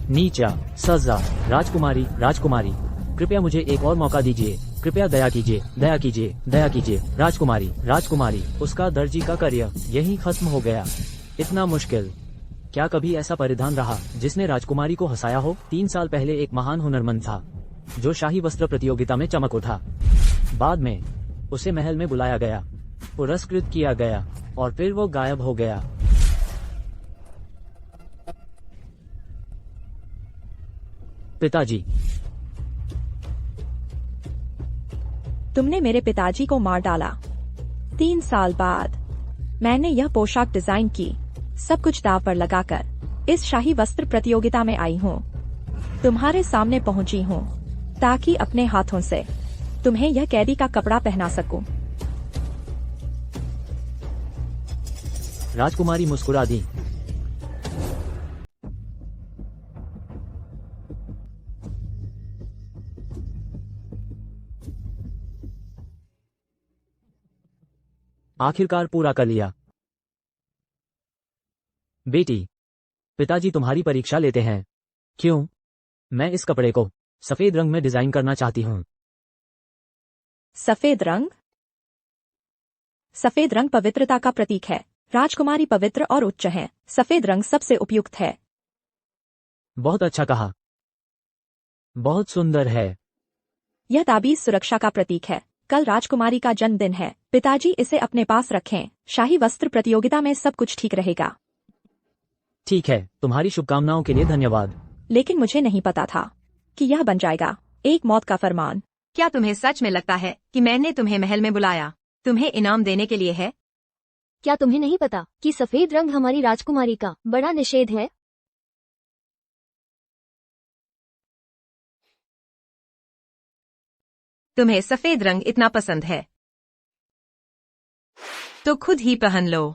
नीचा, सजा, राजकुमारी, राजकुमारी, कृपया मुझे एक और मौका दीजिए, कृपया दया कीजिए, दया कीजिए, दया कीजिए, राजकुमारी, राजकुमारी। उसका दर्जी का करियर यहीं खत्म हो गया। इतना मुश्किल। क्या कभी ऐसा परिधान रहा जिसने राजकुमारी को हंसाया हो? 3 साल पहले एक महान हुनरमंद था जो शाही वस्त्र प्रतियोगिता में चमक उठा। बाद में उसे महल में बुलाया गया, पुरस्कृत किया गया और फिर वो गायब हो गया। पिताजी, तुमने मेरे पिताजी को मार डाला। 3 साल बाद मैंने यह पोशाक डिजाइन की, सब कुछ दांव पर लगाकर इस शाही वस्त्र प्रतियोगिता में आई हूँ। तुम्हारे सामने पहुंची हूँ ताकि अपने हाथों से तुम्हें यह कैदी का कपड़ा पहना सकूं। राजकुमारी मुस्कुरा दी। आखिरकार पूरा कर लिया। बेटी, पिताजी तुम्हारी परीक्षा लेते हैं। क्यों? मैं इस कपड़े को सफेद रंग में डिजाइन करना चाहती हूँ। सफेद रंग? सफेद रंग पवित्रता का प्रतीक है। राजकुमारी पवित्र और उच्च है। सफेद रंग सबसे उपयुक्त है। बहुत अच्छा कहा। बहुत सुंदर है। यह ताबीज सुरक्षा का प्रतीक है। कल राजकुमारी का जन्मदिन है। पिताजी इसे अपने पास रखें। शाही वस्त्र प्रतियोगिता में सब कुछ ठीक रहेगा। ठीक है, तुम्हारी शुभकामनाओं के लिए धन्यवाद। लेकिन मुझे नहीं पता था कि यह बन जाएगा एक मौत का फरमान। क्या तुम्हें सच में लगता है कि मैंने तुम्हें महल में बुलाया तुम्हें इनाम देने के लिए है? क्या तुम्हें नहीं पता कि सफेद रंग हमारी राजकुमारी का बड़ा निषेध है? तुम्हें सफेद रंग इतना पसंद है तो खुद ही पहन लो।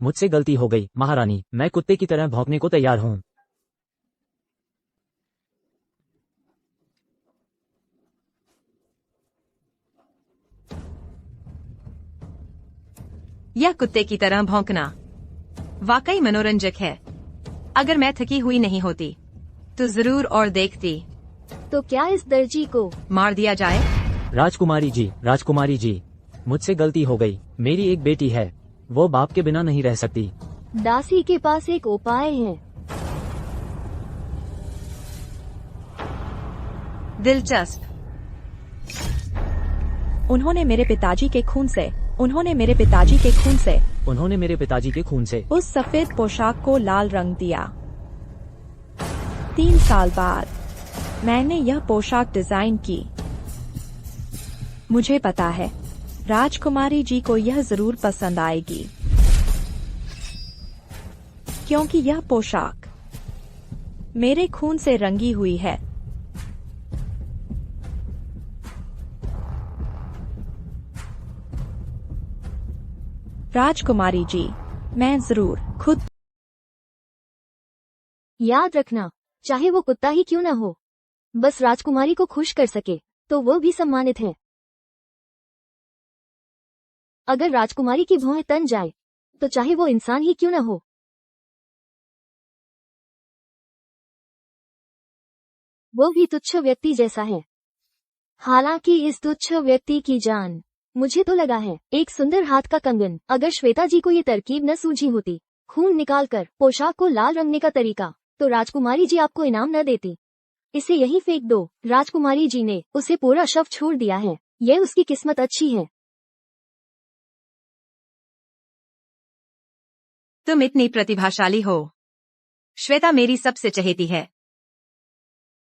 मुझसे गलती हो गई महारानी, मैं कुत्ते की तरह भौंकने को तैयार हूँ। यह कुत्ते की तरह भौंकना वाकई मनोरंजक है। अगर मैं थकी हुई नहीं होती तो जरूर और देखती। तो क्या इस दर्जी को मार दिया जाए? राजकुमारी जी, मुझसे गलती हो गई। मेरी एक बेटी है, वो बाप के बिना नहीं रह सकती। दासी के पास एक उपाय है। दिलचस्प। उन्होंने मेरे पिताजी के खून से उन्होंने मेरे पिताजी के खून से उस सफेद पोशाक को लाल रंग दिया। 3 साल बाद मैंने यह पोशाक डिजाइन की। मुझे पता है राजकुमारी जी को यह जरूर पसंद आएगी, क्योंकि यह पोशाक मेरे खून से रंगी हुई है। राजकुमारी जी, मैं जरूर खुद। याद रखना, चाहे वो कुत्ता ही क्यों न हो, बस राजकुमारी को खुश कर सके तो वो भी सम्मानित है। अगर राजकुमारी की भौहें तन जाए तो चाहे वो इंसान ही क्यों न हो, वो भी तुच्छ व्यक्ति जैसा है। हालांकि इस तुच्छ व्यक्ति की जान, मुझे तो लगा है, एक सुंदर हाथ का कंगन। अगर श्वेता जी को ये तरकीब न सूझी होती, खून निकालकर पोशाक को लाल रंगने का तरीका, तो राजकुमारी जी आपको इनाम न देती। इसे यहीं फेंक दो। राजकुमारी जी ने उसे पूरा शव छोड़ दिया है। यह उसकी किस्मत अच्छी है। तुम इतनी प्रतिभाशाली हो। श्वेता मेरी सबसे चहेती है।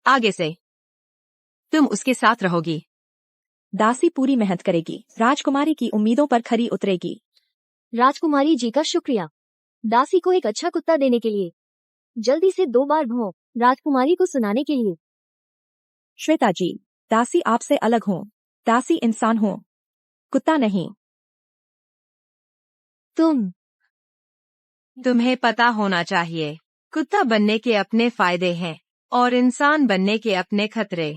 आगे से तुम उसके साथ रहोगी। दासी पूरी मेहनत करेगी, राजकुमारी की उम्मीदों पर खरी उतरेगी। राजकुमारी जी का शुक्रिया, दासी को एक अच्छा कुत्ता देने के लिए। जल्दी से 2 बार भौं राजकुमारी को सुनाने के लिए। श्वेता जी, दासी आपसे अलग हो। दासी इंसान हो, कुत्ता नहीं। तुम्हें पता होना चाहिए, कुत्ता बनने के अपने फायदे हैं और इंसान बनने के अपने खतरे।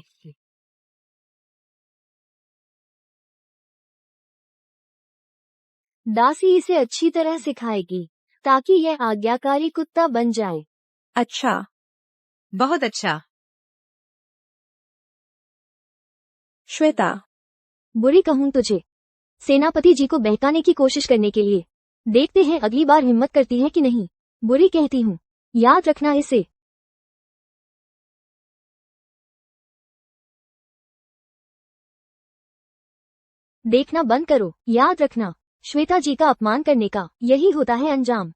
दासी इसे अच्छी तरह सिखाएगी ताकि यह आज्ञाकारी कुत्ता बन जाए। अच्छा, बहुत अच्छा। श्वेता, बुरी कहूँ तुझे, सेनापति जी को बहकाने की कोशिश करने के लिए। देखते हैं अगली बार हिम्मत करती है कि नहीं। बुरी कहती हूँ, याद रखना इसे। देखना बंद करो, याद रखना, श्वेता जी का अपमान करने का यही होता है अंजाम।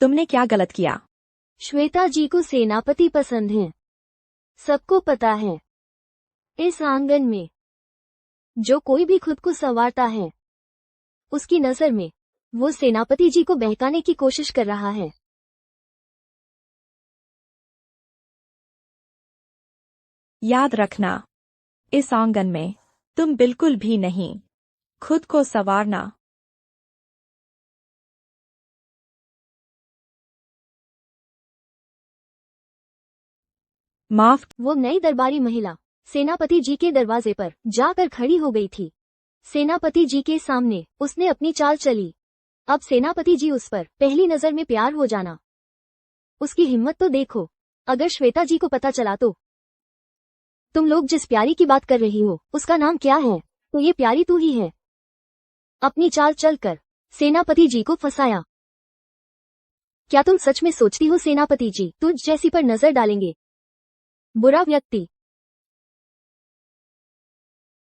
तुमने क्या गलत किया? श्वेता जी को सेनापति पसंद है, सबको पता है। इस आंगन में जो कोई भी खुद को संवारता है, उसकी नजर में वो सेनापति जी को बहकाने की कोशिश कर रहा है। याद रखना, इस आंगन में तुम बिल्कुल भी नहीं खुद को संवारना। माफ। वो नई दरबारी महिला सेनापति जी के दरवाजे पर जाकर खड़ी हो गई थी। सेनापति जी के सामने उसने अपनी चाल चली। अब सेनापति जी उस पर पहली नजर में प्यार हो जाना। उसकी हिम्मत तो देखो, अगर श्वेता जी को पता चला तो। तुम लोग जिस प्यारी की बात कर रही हो उसका नाम क्या है? तो ये प्यारी तू ही है। अपनी चाल चलकर सेनापति जी को फंसाया। क्या तुम सच में सोचती हो सेनापति जी तुझ जैसी पर नजर डालेंगे? बुरा व्यक्ति।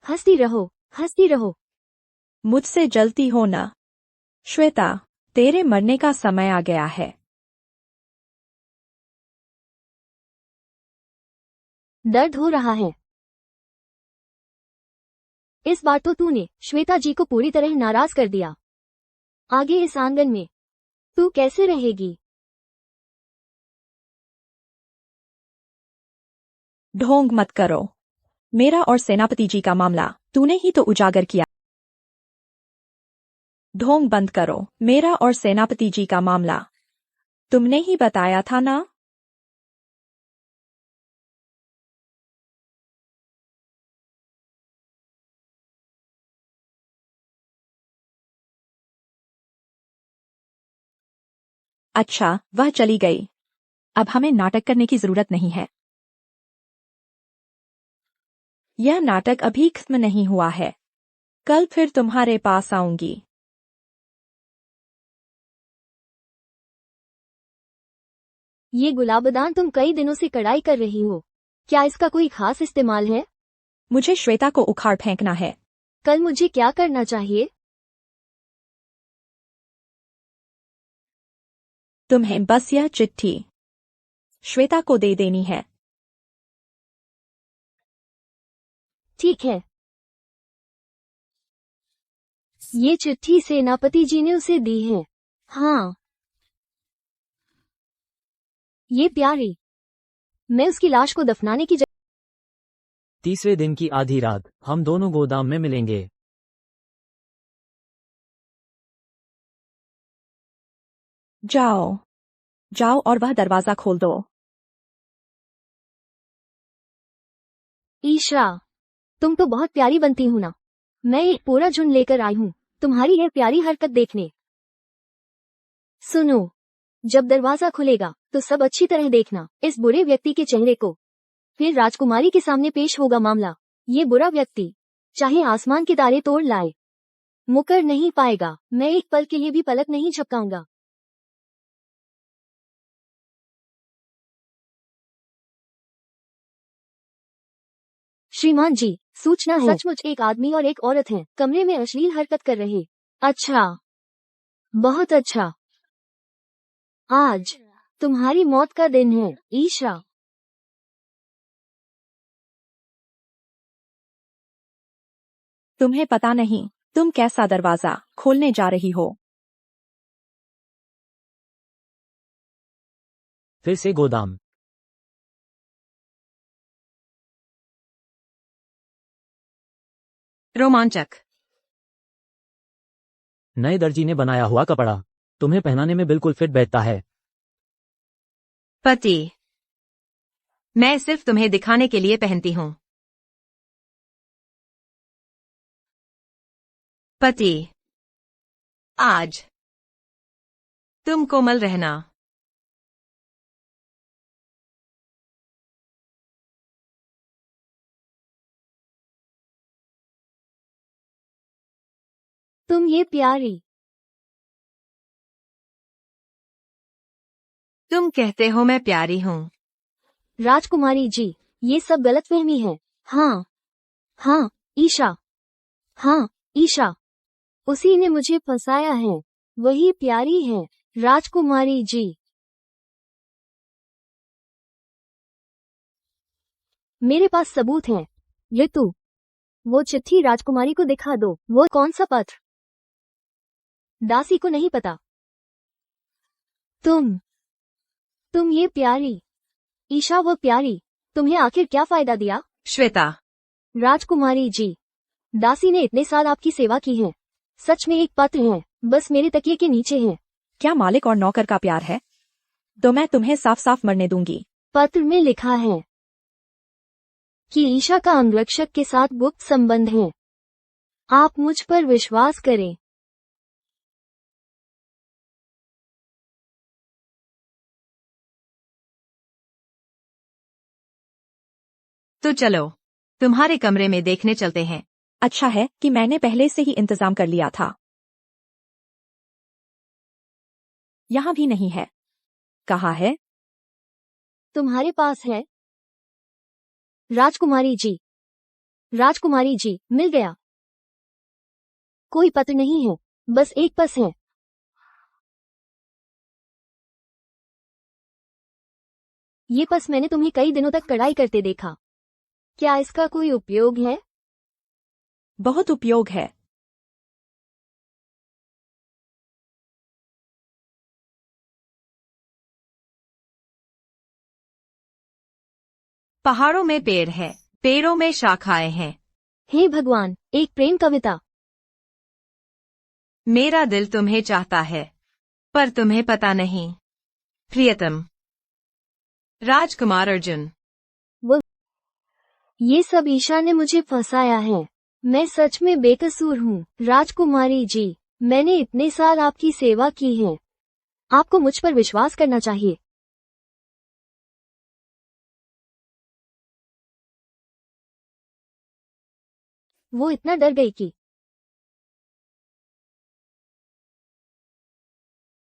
हंसती रहो, हंसती रहो। मुझसे जलती हो ना। श्वेता, तेरे मरने का समय आ गया है। दर्द हो रहा है। इस बार तो तूने श्वेता जी को पूरी तरह नाराज कर दिया। आगे इस आंगन में तू कैसे रहेगी? ढोंग मत करो। मेरा और सेनापति जी का मामला तूने ही तो उजागर किया। ढोंग बंद करो। मेरा और सेनापति जी का मामला तुमने ही बताया था ना? अच्छा, वह चली गई। अब हमें नाटक करने की जरूरत नहीं है। यह नाटक अभी खत्म नहीं हुआ है। कल फिर तुम्हारे पास आऊंगी। ये गुलाबदान तुम कई दिनों से कढ़ाई कर रही हो, क्या इसका कोई खास इस्तेमाल है? मुझे श्वेता को उखाड़ फेंकना है। कल मुझे क्या करना चाहिए? तुम्हें बस यह चिट्ठी श्वेता को दे देनी है। ठीक है। ये चिट्ठी सेनापति जी ने उसे दी है। हाँ, ये प्यारी। मैं उसकी लाश को दफनाने की तीसरे दिन की आधी रात हम दोनों गोदाम में मिलेंगे। जाओ, जाओ और वह दरवाजा खोल दो। ईशा, तुम तो बहुत प्यारी बनती हो ना। मैं एक पूरा झुंड लेकर आई हूँ तुम्हारी यह प्यारी हरकत देखने। सुनो, जब दरवाजा खुलेगा तो सब अच्छी तरह देखना इस बुरे व्यक्ति के चेहरे को। फिर राजकुमारी के सामने पेश होगा मामला। ये बुरा व्यक्ति चाहे आसमान के तारे तोड़ लाए, मुकर नहीं पाएगा। मैं एक पल के लिए भी पलक नहीं झपकाऊंगा। श्रीमान जी, सूचना है। सचमुच एक आदमी और एक औरत हैं, कमरे में अश्लील हरकत कर रहे। अच्छा, बहुत अच्छा। आज तुम्हारी मौत का दिन है, ईशा। तुम्हें पता नहीं तुम कैसा दरवाजा खोलने जा रही हो। फिर से गोदाम। रोमांचक। नए दर्जी ने बनाया हुआ कपड़ा तुम्हें पहनाने में बिल्कुल फिट बैठता है। पति। मैं सिर्फ तुम्हें दिखाने के लिए पहनती हूँ। पति, आज तुम कोमल रहना। तुम ये प्यारी। तुम कहते हो मैं प्यारी हूँ। राजकुमारी जी, ये सब गलतफहमी है। हाँ हाँ ईशा, हाँ ईशा, उसी ने मुझे फंसाया है। वही प्यारी है। राजकुमारी जी, मेरे पास सबूत हैं। ऋतु, वो चिट्ठी राजकुमारी को दिखा दो। वो कौन सा पत्र? दासी को नहीं पता। तुम ये प्यारी। ईशा वो प्यारी, तुम्हें आखिर क्या फायदा दिया? श्वेता, राजकुमारी जी, दासी ने इतने साल आपकी सेवा की है। सच में एक पत्र है, बस मेरे तकिए के नीचे है। क्या मालिक और नौकर का प्यार है? तो मैं तुम्हें साफ साफ मरने दूंगी। पत्र में लिखा है कि ईशा का अंगरक्षक के साथ गुप्त संबंध है। आप मुझ पर विश्वास करें। तो चलो तुम्हारे कमरे में देखने चलते हैं। अच्छा है कि मैंने पहले से ही इंतजाम कर लिया था। यहाँ भी नहीं है। कहाँ है? तुम्हारे पास है? राजकुमारी जी, राजकुमारी जी, मिल गया। कोई पत्र नहीं है, बस एक पस है। ये पस मैंने तुम्हें कई दिनों तक कढ़ाई करते देखा। क्या इसका कोई उपयोग है? बहुत उपयोग है। पहाड़ों में पेड़ है, पेड़ों में शाखाएं हैं। हे भगवान, एक प्रेम कविता। मेरा दिल तुम्हें चाहता है, पर तुम्हें पता नहीं। प्रियतम, राजकुमार अर्जुन। ये सब ईशा ने मुझे फंसाया है। मैं सच में बेकसूर हूँ। राजकुमारी जी, मैंने इतने साल आपकी सेवा की है। आपको मुझ पर विश्वास करना चाहिए। वो इतना डर गई कि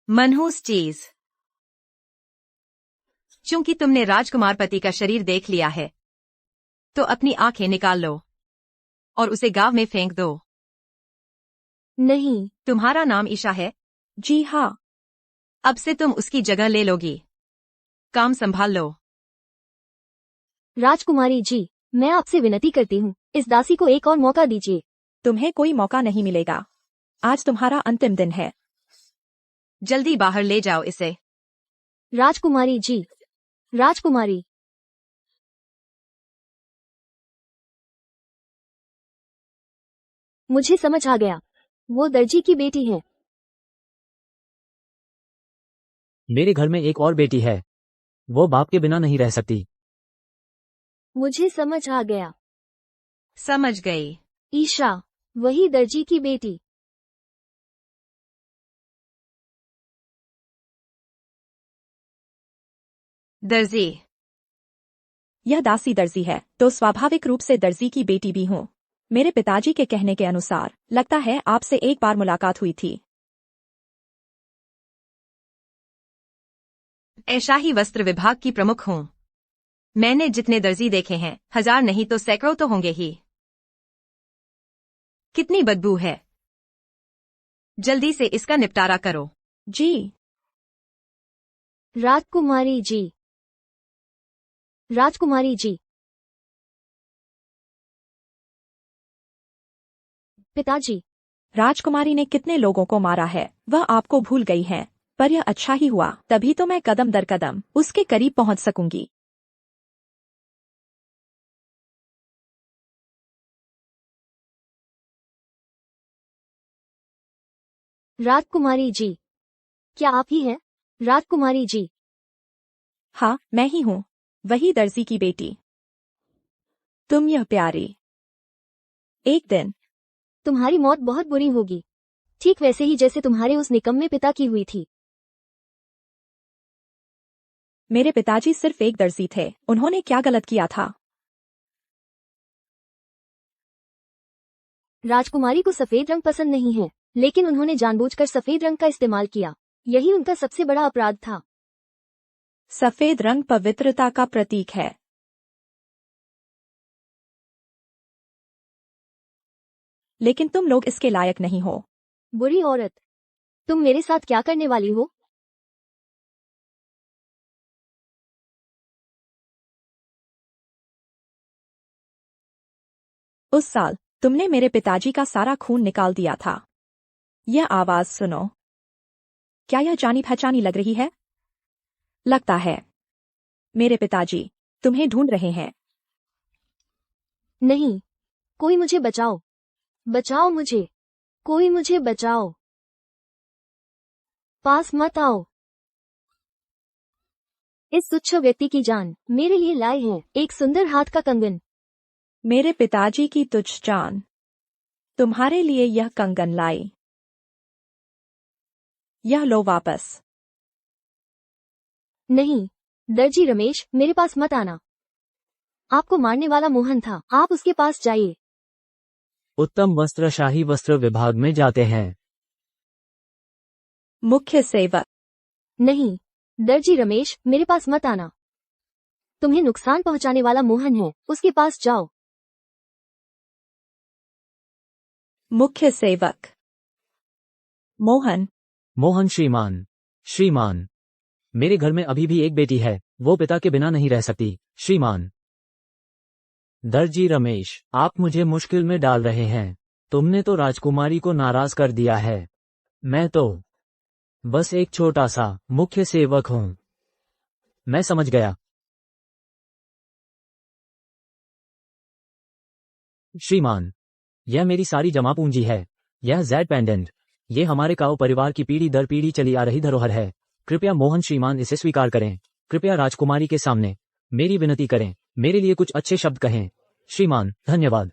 मनहूस चीज। चूंकि तुमने राजकुमार पति का शरीर देख लिया है, तो अपनी आंखें निकाल लो और उसे गांव में फेंक दो। नहीं। तुम्हारा नाम ईशा है? जी हाँ। अब से तुम उसकी जगह ले लोगी। काम संभाल लो। राजकुमारी जी, मैं आपसे विनती करती हूँ, इस दासी को एक और मौका दीजिए। तुम्हें कोई मौका नहीं मिलेगा। आज तुम्हारा अंतिम दिन है। जल्दी बाहर ले जाओ इसे। राजकुमारी जी, राजकुमारी। मुझे समझ आ गया। वो दर्जी की बेटी है। मेरे घर में एक और बेटी है। वो बाप के बिना नहीं रह सकती। मुझे समझ आ गया। समझ गई। ईशा, वही दर्जी की बेटी। दर्जी। यह दासी दर्जी है, तो स्वाभाविक रूप से दर्जी की बेटी भी हूँ। मेरे पिताजी के कहने के अनुसार लगता है आपसे एक बार मुलाकात हुई थी। शाही वस्त्र विभाग की प्रमुख हूँ। मैंने जितने दर्जी देखे हैं, 1000 नहीं तो सैकड़ों तो होंगे ही। कितनी बदबू है। जल्दी से इसका निपटारा करो। जी। राजकुमारी जी, राजकुमारी जी। पिताजी, राजकुमारी ने कितने लोगों को मारा है, वह आपको भूल गई है। पर यह अच्छा ही हुआ, तभी तो मैं कदम दर कदम उसके करीब पहुंच सकूंगी। राजकुमारी जी, क्या आप ही हैं? राजकुमारी जी, हाँ, मैं ही हूँ। वही दर्जी की बेटी। तुम यह प्यारी। एक दिन तुम्हारी मौत बहुत बुरी होगी, ठीक वैसे ही जैसे तुम्हारे उस निकम्मे पिता की हुई थी। मेरे पिताजी सिर्फ एक दर्जी थे, उन्होंने क्या गलत किया था? राजकुमारी को सफेद रंग पसंद नहीं है, लेकिन उन्होंने जानबूझकर सफेद रंग का इस्तेमाल किया। यही उनका सबसे बड़ा अपराध था। सफेद रंग पवित्रता का प्रतीक है। लेकिन तुम लोग इसके लायक नहीं हो। बुरी औरत, तुम मेरे साथ क्या करने वाली हो? उस साल तुमने मेरे पिताजी का सारा खून निकाल दिया था। यह आवाज सुनो। क्या यह जानी पहचानी लग रही है? लगता है मेरे पिताजी तुम्हें ढूंढ रहे हैं। नहीं, कोई मुझे बचाओ, बचाओ मुझे, कोई मुझे बचाओ, पास मत आओ। इस तुच्छ व्यक्ति की जान मेरे लिए लाए हैं एक सुंदर हाथ का कंगन। मेरे पिताजी की तुच्छ जान तुम्हारे लिए यह कंगन लाई। यह लो वापस। नहीं, दर्जी रमेश, मेरे पास मत आना। आपको मारने वाला मोहन था, आप उसके पास जाइए। उत्तम वस्त्र शाही वस्त्र विभाग में जाते हैं। मुख्य सेवक। नहीं, दर्जी रमेश, मेरे पास मत आना। तुम्हें नुकसान पहुंचाने वाला मोहन है, उसके पास जाओ। मुख्य सेवक। मोहन। मोहन श्रीमान, श्रीमान, मेरे घर में अभी भी एक बेटी है, वो पिता के बिना नहीं रह सकती, श्रीमान। दर्जी रमेश, आप मुझे मुश्किल में डाल रहे हैं। तुमने तो राजकुमारी को नाराज कर दिया है। मैं तो बस एक छोटा सा मुख्य सेवक हूं। मैं समझ गया। श्रीमान, यह मेरी सारी जमा पूंजी है। यह जेड पेंडेंट, ये हमारे काओ परिवार की पीढ़ी दर पीढ़ी चली आ रही धरोहर है। कृपया मोहन श्रीमान इसे स्वीकार करें। कृपया राजकुमारी के सामने मेरी विनती करें, मेरे लिए कुछ अच्छे शब्द कहें। श्रीमान, धन्यवाद।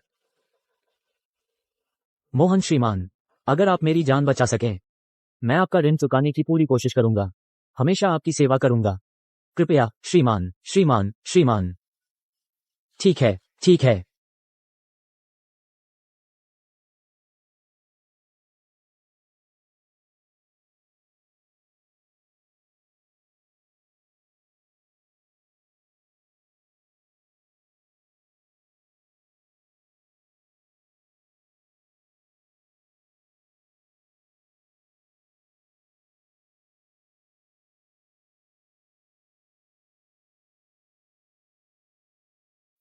मोहन श्रीमान, अगर आप मेरी जान बचा सकें, मैं आपका ऋण चुकाने की पूरी कोशिश करूंगा। हमेशा आपकी सेवा करूंगा। कृपया, श्रीमान, श्रीमान, श्रीमान। ठीक है, ठीक है।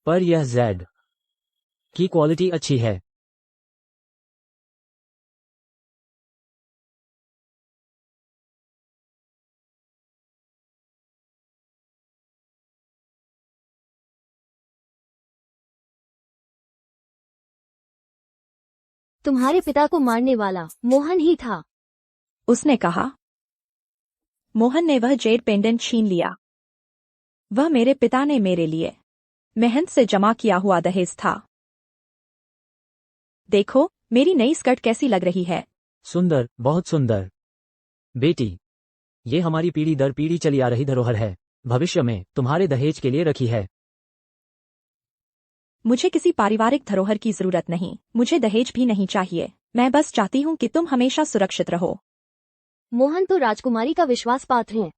पर यह जेड की क्वालिटी अच्छी है। तुम्हारे पिता को मारने वाला मोहन ही था। उसने कहा। मोहन ने वह जेड पेंडेंट छीन लिया। वह मेरे पिता ने मेरे लिए मेहनत से जमा किया हुआ दहेज था। देखो, मेरी नई स्कर्ट कैसी लग रही है। सुंदर, बहुत सुंदर। बेटी, ये हमारी पीढ़ी दर पीढ़ी चली आ रही धरोहर है। भविष्य में तुम्हारे दहेज के लिए रखी है। मुझे किसी पारिवारिक धरोहर की जरूरत नहीं, मुझे दहेज भी नहीं चाहिए। मैं बस चाहती हूँ कि तुम हमेशा सुरक्षित रहो। मोहन तो राजकुमारी का विश्वास पात्र है,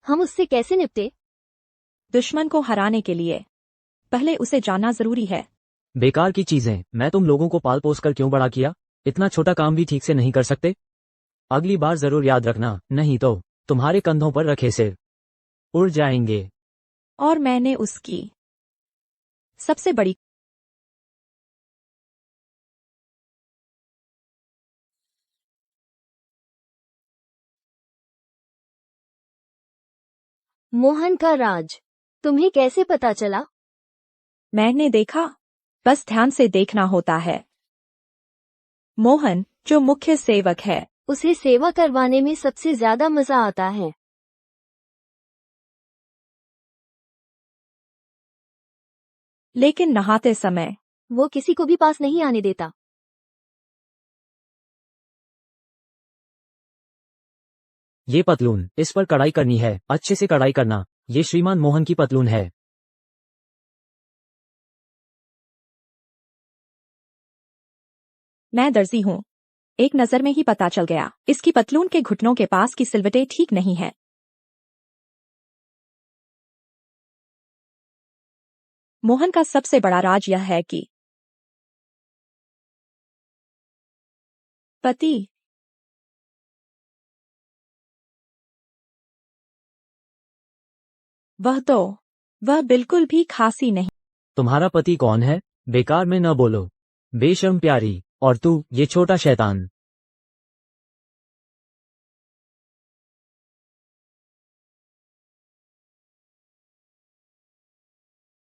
हम उससे कैसे निपटे? दुश्मन को हराने के लिए पहले उसे जानना जरूरी है। बेकार की चीजें मैं तुम लोगों को पाल पोस कर क्यों बड़ा किया? इतना छोटा काम भी ठीक से नहीं कर सकते? अगली बार जरूर याद रखना, नहीं तो तुम्हारे कंधों पर रखे सिर उड़ जाएंगे। और मैंने उसकी सबसे बड़ी मोहन का राज तुम्हें कैसे पता चला? मैंने देखा, बस ध्यान से देखना होता है। मोहन, जो मुख्य सेवक है, उसे सेवा करवाने में सबसे ज्यादा मजा आता है। लेकिन नहाते समय वो किसी को भी पास नहीं आने देता। ये पतलून, इस पर कढ़ाई करनी है, अच्छे से कढ़ाई करना। ये श्रीमान मोहन की पतलून है। मैं दर्जी हूँ। एक नजर में ही पता चल गया, इसकी पतलून के घुटनों के पास की सिलवटें ठीक नहीं है। मोहन का सबसे बड़ा राज यह है कि पति वह बिल्कुल भी खासी नहीं। तुम्हारा पति कौन है? बेकार में न बोलो। बेशर्म प्यारी, और तू, ये छोटा शैतान।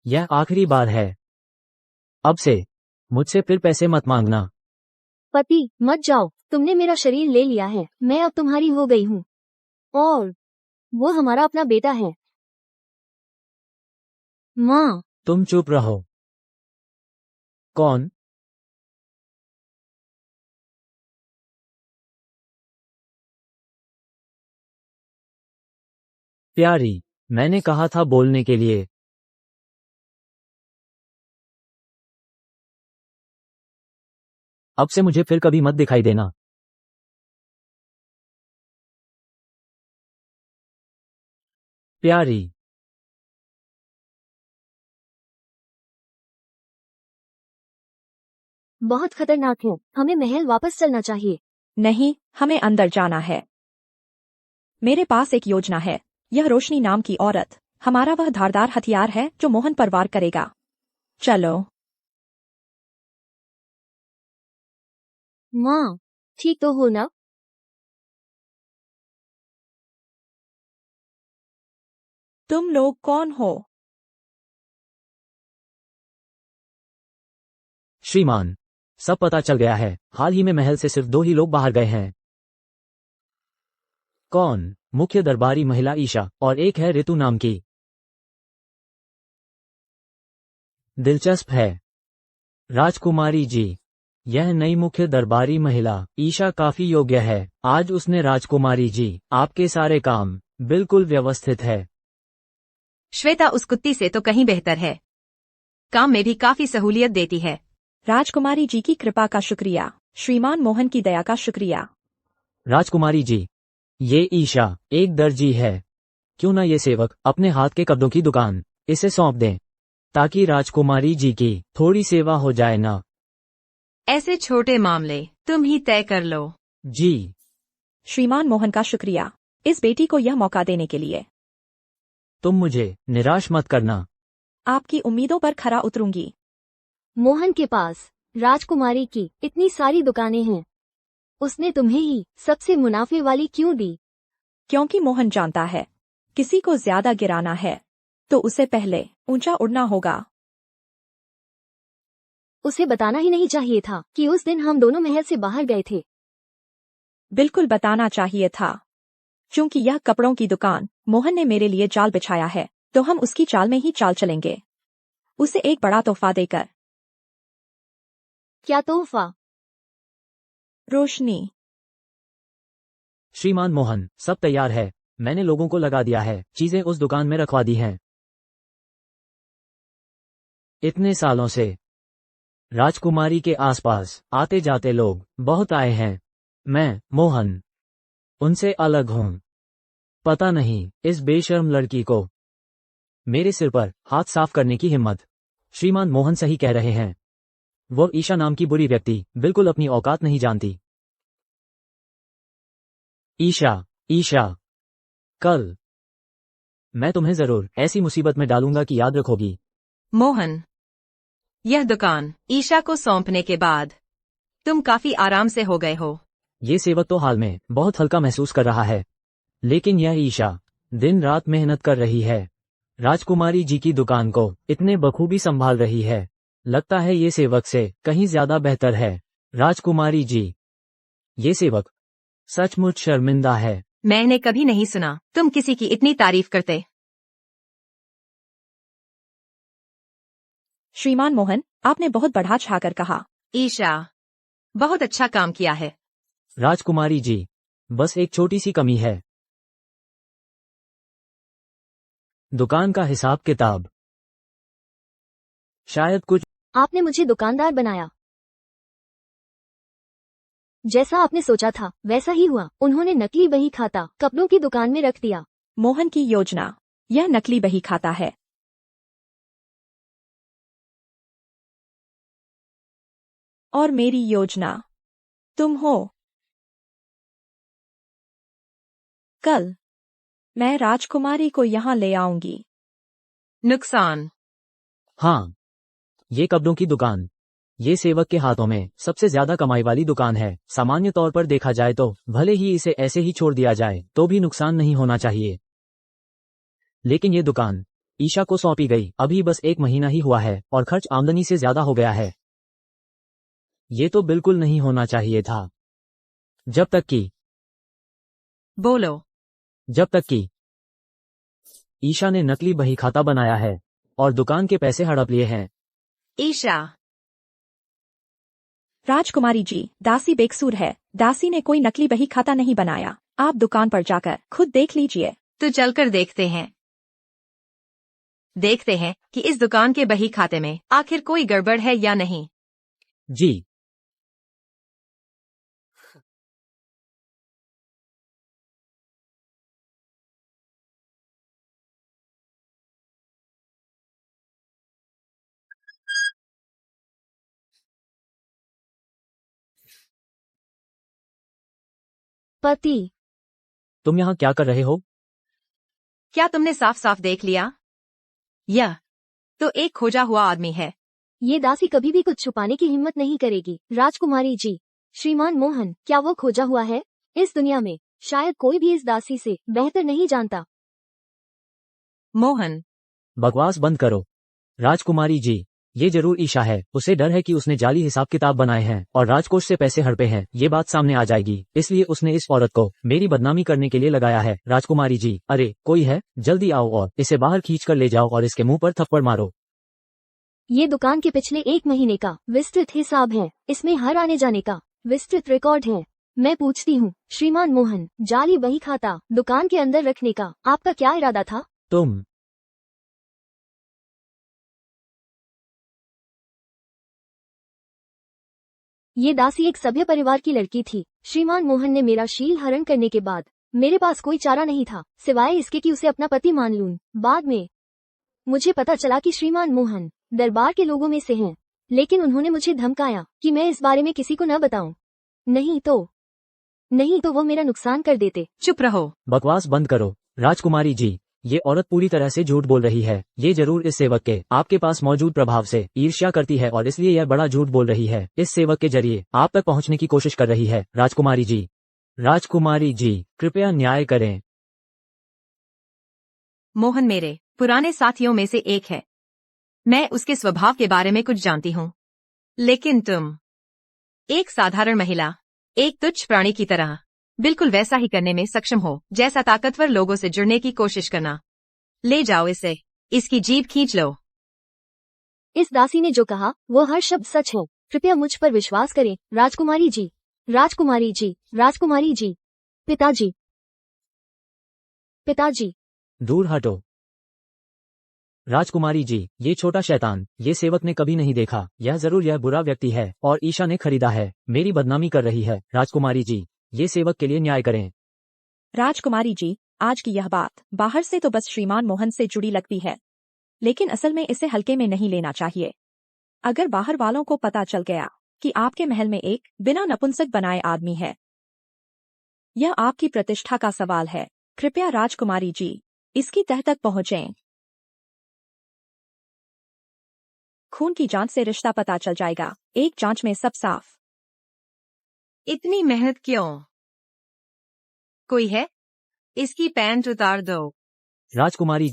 यह आखिरी बार है। अब से मुझसे फिर पैसे मत मांगना। पति मत जाओ, तुमने मेरा शरीर ले लिया है, मैं अब तुम्हारी हो गई हूँ और वो हमारा अपना बेटा है। माँ। तुम चुप रहो। कौन? प्यारी, मैंने कहा था बोलने के लिए। अब से मुझे फिर कभी मत दिखाई देना। प्यारी। बहुत खतरनाक है, हमें महल वापस चलना चाहिए। नहीं, हमें अंदर जाना है। मेरे पास एक योजना है। यह रोशनी नाम की औरत हमारा वह धारदार हथियार है जो मोहन पर वार करेगा। चलो। माँ, ठीक तो हो ना? तुम लोग कौन हो? श्रीमान, सब पता चल गया है। हाल ही में महल से सिर्फ 2 ही लोग बाहर गए हैं। कौन? मुख्य दरबारी महिला ईशा, और एक है ऋतु नाम की। दिलचस्प है। राजकुमारी जी, यह नई मुख्य दरबारी महिला ईशा काफी योग्य है। आज उसने राजकुमारी जी, आपके सारे काम बिल्कुल व्यवस्थित है। श्वेता उस कुत्ती से तो कहीं बेहतर है। काम में भी काफी सहूलियत देती है। राजकुमारी जी की कृपा का शुक्रिया। श्रीमान मोहन की दया का शुक्रिया। राजकुमारी जी, ये ईशा एक दर्जी है। क्यों ना ये सेवक अपने हाथ के कपड़ों की दुकान इसे सौंप दें, ताकि राजकुमारी जी की थोड़ी सेवा हो जाए ना। ऐसे छोटे मामले तुम ही तय कर लो। जी। श्रीमान मोहन का शुक्रिया, इस बेटी को यह मौका देने के लिए। तुम मुझे निराश मत करना। आपकी उम्मीदों पर खरा उतरूंगी। मोहन के पास राजकुमारी की इतनी सारी दुकानें हैं, उसने तुम्हें ही सबसे मुनाफे वाली क्यों दी? क्योंकि मोहन जानता है, किसी को ज्यादा गिराना है तो उसे पहले ऊंचा उड़ना होगा। उसे बताना ही नहीं चाहिए था कि उस दिन हम दोनों महल से बाहर गए थे। बिल्कुल बताना चाहिए था। क्योंकि यह कपड़ों की दुकान मोहन ने मेरे लिए जाल बिछाया है, तो हम उसकी चाल में ही चाल चलेंगे, उसे एक बड़ा तोहफा देकर। क्या तोहफा? रोशनी। श्रीमान मोहन, सब तैयार है। मैंने लोगों को लगा दिया है, चीजें उस दुकान में रखवा दी हैं। इतने सालों से राजकुमारी के आसपास आते जाते लोग बहुत आए हैं। मैं, मोहन, उनसे अलग हूं। पता नहीं इस बेशर्म लड़की को मेरे सिर पर हाथ साफ करने की हिम्मत। श्रीमान मोहन सही कह रहे हैं। वो ईशा नाम की बुरी व्यक्ति बिल्कुल अपनी औकात नहीं जानती। ईशा, ईशा, कल मैं तुम्हें जरूर ऐसी मुसीबत में डालूंगा कि याद रखोगी। मोहन, यह दुकान ईशा को सौंपने के बाद तुम काफी आराम से हो गए हो। ये सेवक तो हाल में बहुत हल्का महसूस कर रहा है, लेकिन यह ईशा दिन रात मेहनत कर रही है। राजकुमारी जी की दुकान को इतने बखूबी संभाल रही है। लगता है ये सेवक से कहीं ज्यादा बेहतर है। राजकुमारी जी, ये सेवक सचमुच शर्मिंदा है। मैंने कभी नहीं सुना तुम किसी की इतनी तारीफ करते। श्रीमान मोहन, आपने बहुत बढ़ा चढ़ाकर कहा। ईशा, बहुत अच्छा काम किया है। राजकुमारी जी, बस एक छोटी सी कमी है। दुकान का हिसाब किताब। शायद कुछ। आपने मुझे दुकानदार बनाया। जैसा आपने सोचा था वैसा ही हुआ। उन्होंने नकली बही खाता कपड़ों की दुकान में रख दिया। मोहन की योजना, यह नकली बही खाता है। और मेरी योजना तुम हो। कल मैं राजकुमारी को यहाँ ले आऊंगी। नुकसान। हाँ, ये कपड़ों की दुकान, ये सेवक के हाथों में सबसे ज्यादा कमाई वाली दुकान है। सामान्य तौर पर देखा जाए तो भले ही इसे ऐसे ही छोड़ दिया जाए तो भी नुकसान नहीं होना चाहिए, लेकिन ये दुकान ईशा को सौंपी गई। अभी बस 1 महीना ही हुआ है और खर्च आमदनी से ज्यादा हो गया है। ये तो बिल्कुल नहीं होना चाहिए था। जब बोलो। तक कि ईशा ने नकली बही खाता बनाया है और दुकान के पैसे हड़प लिए हैं। ईशा, राजकुमारी जी, दासी बेकसूर है। दासी ने कोई नकली बही खाता नहीं बनाया। आप दुकान पर जाकर खुद देख लीजिए। तो चलकर देखते हैं कि इस दुकान के बही खाते में आखिर कोई गड़बड़ है या नहीं। जी। पति, तुम यहाँ क्या कर रहे हो? क्या तुमने साफ साफ देख लिया? यह तो एक खोजा हुआ आदमी है। ये दासी कभी भी कुछ छुपाने की हिम्मत नहीं करेगी। राजकुमारी जी, श्रीमान मोहन, क्या वो खोजा हुआ है? इस दुनिया में शायद कोई भी इस दासी से बेहतर नहीं जानता। मोहन, बकवास बंद करो। राजकुमारी जी, ये जरूर ईशा है। उसे डर है कि उसने जाली हिसाब किताब बनाए हैं और राजकोष से पैसे हड़पे हैं। ये बात सामने आ जाएगी, इसलिए उसने इस औरत को मेरी बदनामी करने के लिए लगाया है। राजकुमारी जी, अरे कोई है? जल्दी आओ और इसे बाहर खींच कर ले जाओ और इसके मुंह पर थप्पड़ मारो। ये दुकान के पिछले 1 महीने का विस्तृत हिसाब है। इसमें हर आने जाने का विस्तृत रिकॉर्ड है। मैं पूछती हूँ, श्रीमान मोहन, जाली बही खाता दुकान के अंदर रखने का आपका क्या इरादा था? तुम ये दासी एक सभ्य परिवार की लड़की थी। श्रीमान मोहन ने मेरा शील हरण करने के बाद मेरे पास कोई चारा नहीं था सिवाय इसके कि उसे अपना पति मान लूं। बाद में मुझे पता चला कि श्रीमान मोहन दरबार के लोगों में से हैं, लेकिन उन्होंने मुझे धमकाया कि मैं इस बारे में किसी को न बताऊं, नहीं तो वो मेरा नुकसान कर देते। चुप रहो। बकवास बंद करो। राजकुमारी जी, ये औरत पूरी तरह से झूठ बोल रही है। ये जरूर इस सेवक के आपके पास मौजूद प्रभाव से ईर्ष्या करती है और इसलिए यह बड़ा झूठ बोल रही है। इस सेवक के जरिए आप तक पहुंचने की कोशिश कर रही है। राजकुमारी जी, कृपया न्याय करें। मोहन मेरे पुराने साथियों में से एक है। मैं उसके स्वभाव के बारे में कुछ जानती हूँ, लेकिन तुम एक साधारण महिला, एक तुच्छ प्राणी की तरह बिल्कुल वैसा ही करने में सक्षम हो जैसा ताकतवर लोगों से जुड़ने की कोशिश करना। ले जाओ इसे, इसकी जीभ खींच लो। इस दासी ने जो कहा वो हर शब्द सच है। कृपया मुझ पर विश्वास करें। राजकुमारी जी, राजकुमारी जी, राजकुमारी जी। पिताजी। दूर हटो। राजकुमारी जी, ये छोटा शैतान ये सेवक ने कभी नहीं देखा। यह बुरा व्यक्ति है और ईशा ने खरीदा है। मेरी बदनामी कर रही है। राजकुमारी जी, ये सेवक के लिए न्याय करें। राजकुमारी जी, आज की यह बात बाहर से तो बस श्रीमान मोहन से जुड़ी लगती है, लेकिन असल में इसे हल्के में नहीं लेना चाहिए। अगर बाहर वालों को पता चल गया कि आपके महल में एक बिना नपुंसक बनाए आदमी है, यह आपकी प्रतिष्ठा का सवाल है। कृपया राजकुमारी जी, इसकी तह तक पहुंचें। खून की जांच से रिश्ता पता चल जाएगा। एक जांच में सब साफ। इतनी मेहनत क्यों? कोई है? इसकी पैंट उतार दो। राजकुमारी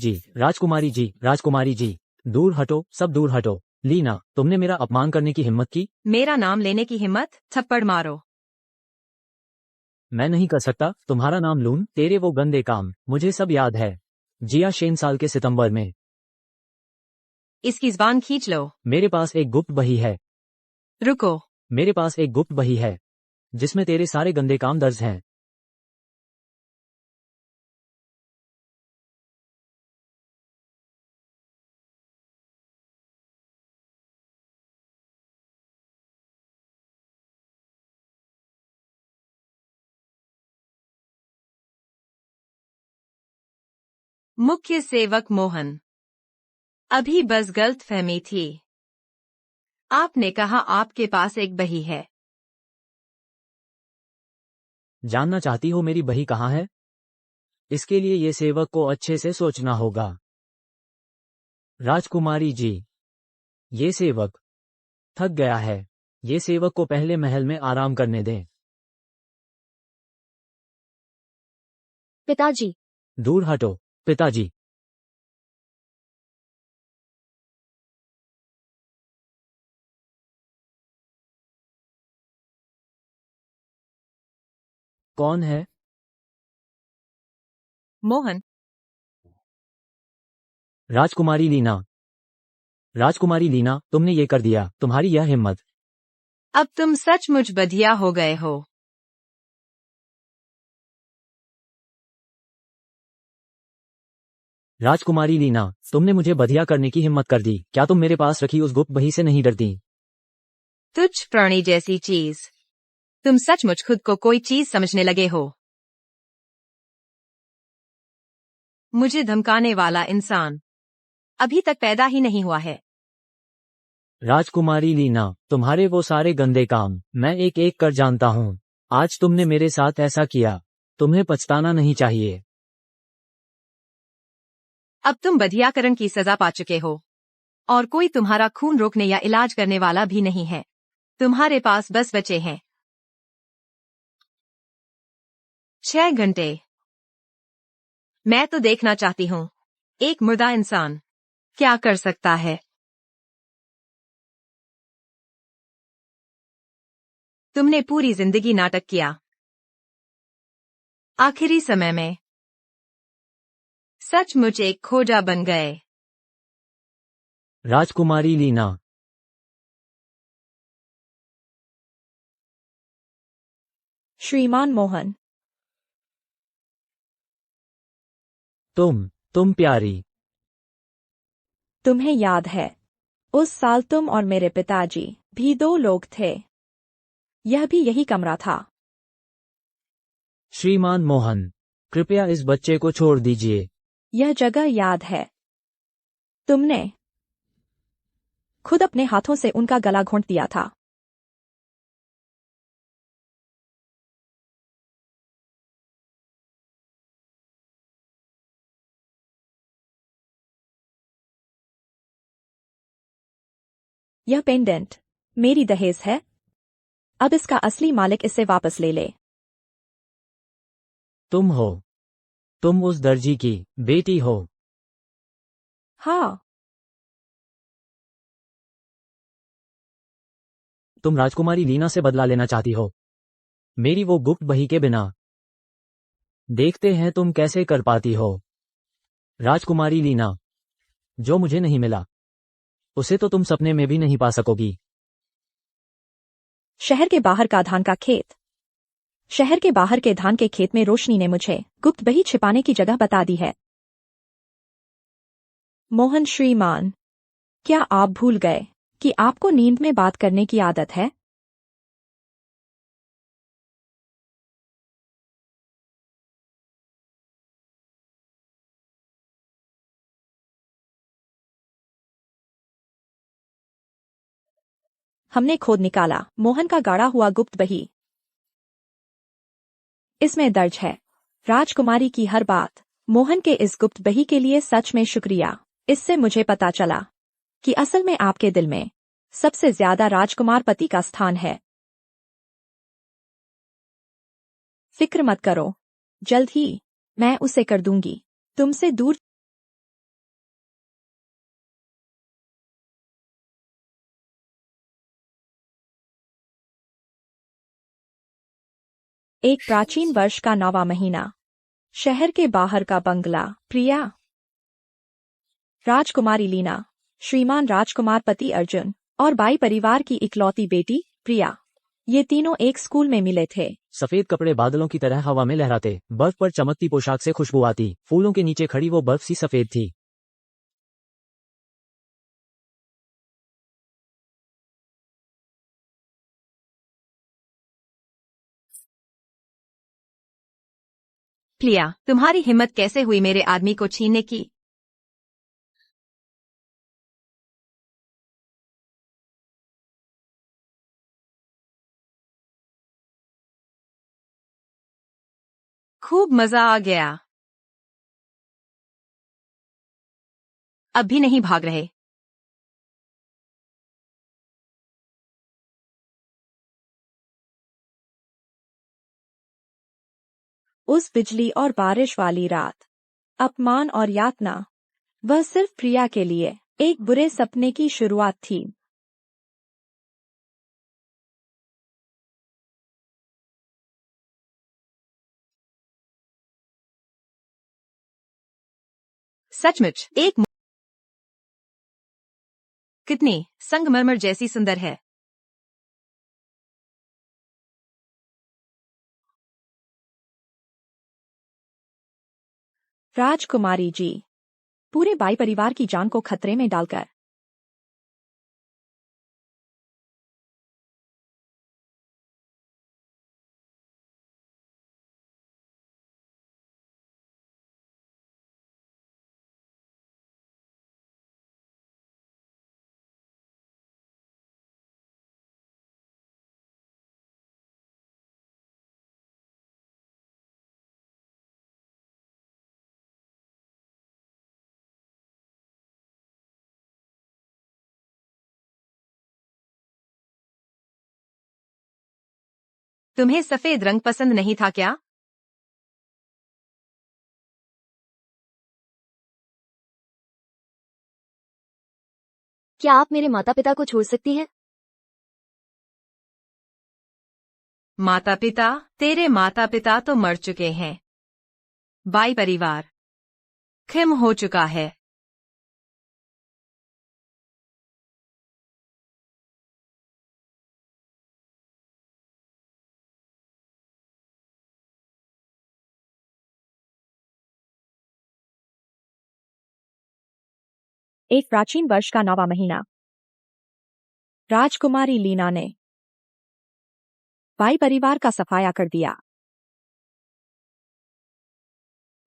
जी, दूर हटो, सब दूर हटो। लीना, तुमने मेरा अपमान करने की हिम्मत की? मेरा नाम लेने की हिम्मत? थप्पड़ मारो। मैं नहीं कर सकता। तुम्हारा नाम लून? तेरे वो गंदे काम मुझे सब याद है। जिया शेन साल के सितंबर में। इसकी ज़बान खींच लो। मेरे पास एक गुप्त बही है। रुको। मेरे पास एक गुप्त बही है जिसमें तेरे सारे गंदे काम दर्ज हैं। मुख्य सेवक मोहन। अभी बस गलतफहमी थी। आपने कहा आपके पास एक बही है। जानना चाहती हो मेरी बही कहाँ है? इसके लिए ये सेवक को अच्छे से सोचना होगा। राजकुमारी जी, ये सेवक थक गया है। ये सेवक को पहले महल में आराम करने दें। पिताजी। दूर हटो, पिताजी। कौन है? मोहन। राजकुमारी लीना। राजकुमारी लीना, तुमने ये कर दिया। तुम्हारी यह हिम्मत। अब तुम सचमुच बधिया हो गए हो। राजकुमारी लीना, तुमने मुझे बधिया करने की हिम्मत कर दी। क्या तुम मेरे पास रखी उस गुप्त बही से नहीं डरती? तुच्छ प्राणी जैसी चीज। तुम सचमुच खुद को कोई चीज समझने लगे हो। मुझे धमकाने वाला इंसान अभी तक पैदा ही नहीं हुआ है। राजकुमारी लीना, तुम्हारे वो सारे गंदे काम मैं एक एक कर जानता हूँ। आज तुमने मेरे साथ ऐसा किया। तुम्हें पछताना नहीं चाहिए। अब तुम बधियाकरण की सजा पा चुके हो और कोई तुम्हारा खून रोकने या इलाज करने वाला भी नहीं है। तुम्हारे पास बस बचे हैं 6 घंटे। मैं तो देखना चाहती हूँ एक मुर्दा इंसान क्या कर सकता है। तुमने पूरी जिंदगी नाटक किया। आखिरी समय में सचमुच एक खोजा बन गए। राजकुमारी लीना। श्रीमान मोहन। तुम प्यारी। तुम्हें याद है उस साल तुम और मेरे पिताजी भी 2 लोग थे। यह भी यही कमरा था। श्रीमान मोहन, कृपया इस बच्चे को छोड़ दीजिए। यह जगह याद है। तुमने खुद अपने हाथों से उनका गला घोंट दिया था। यह पेंडेंट मेरी दहेज है। अब इसका असली मालिक इसे वापस ले ले। तुम उस दर्जी की बेटी हो। हाँ। तुम राजकुमारी लीना से बदला लेना चाहती हो मेरी वो गुप्त बही के बिना। देखते हैं तुम कैसे कर पाती हो। राजकुमारी लीना, जो मुझे नहीं मिला उसे तो तुम सपने में भी नहीं पा सकोगी। शहर के बाहर का धान का खेत। शहर के बाहर के धान के खेत में रोशनी ने मुझे गुप्त बही छिपाने की जगह बता दी है। मोहन श्रीमान, क्या आप भूल गए कि आपको नींद में बात करने की आदत है? हमने खोद निकाला मोहन का गाड़ा हुआ गुप्त बही। इसमें दर्ज है राजकुमारी की हर बात। मोहन के इस गुप्त बही के लिए सच में शुक्रिया। इससे मुझे पता चला कि असल में आपके दिल में सबसे ज्यादा राजकुमार पति का स्थान है। फिक्र मत करो, जल्द ही मैं उसे कर दूंगी तुमसे दूर। एक प्राचीन वर्ष का 9वां महीना। शहर के बाहर का बंगला। प्रिया। राजकुमारी लीना, श्रीमान राजकुमार पति अर्जुन और बाई परिवार की इकलौती बेटी प्रिया। ये तीनों एक स्कूल में मिले थे। सफेद कपड़े बादलों की तरह हवा में लहराते, बर्फ पर चमकती पोशाक से खुशबू आती, फूलों के नीचे खड़ी वो बर्फ सी सफेद थी। प्रिया, तुम्हारी हिम्मत कैसे हुई मेरे आदमी को छीनने की? खूब मजा आ गया। अब भी नहीं भाग रहे? उस बिजली और बारिश वाली रात, अपमान और यातना, वह सिर्फ प्रिया के लिए एक बुरे सपने की शुरुआत थी। सचमुच कितनी संगमरमर जैसी सुंदर है। राजकुमारी जी, पूरे बाई परिवार की जान को खतरे में डालकर। तुम्हें सफेद रंग पसंद नहीं था क्या? क्या आप मेरे माता पिता को छोड़ सकती हैं? माता पिता? तेरे माता पिता तो मर चुके हैं। बाई परिवार खत्म हो चुका है। एक प्राचीन वर्ष का 9वां महीना। राजकुमारी लीना ने बाई परिवार का सफाया कर दिया।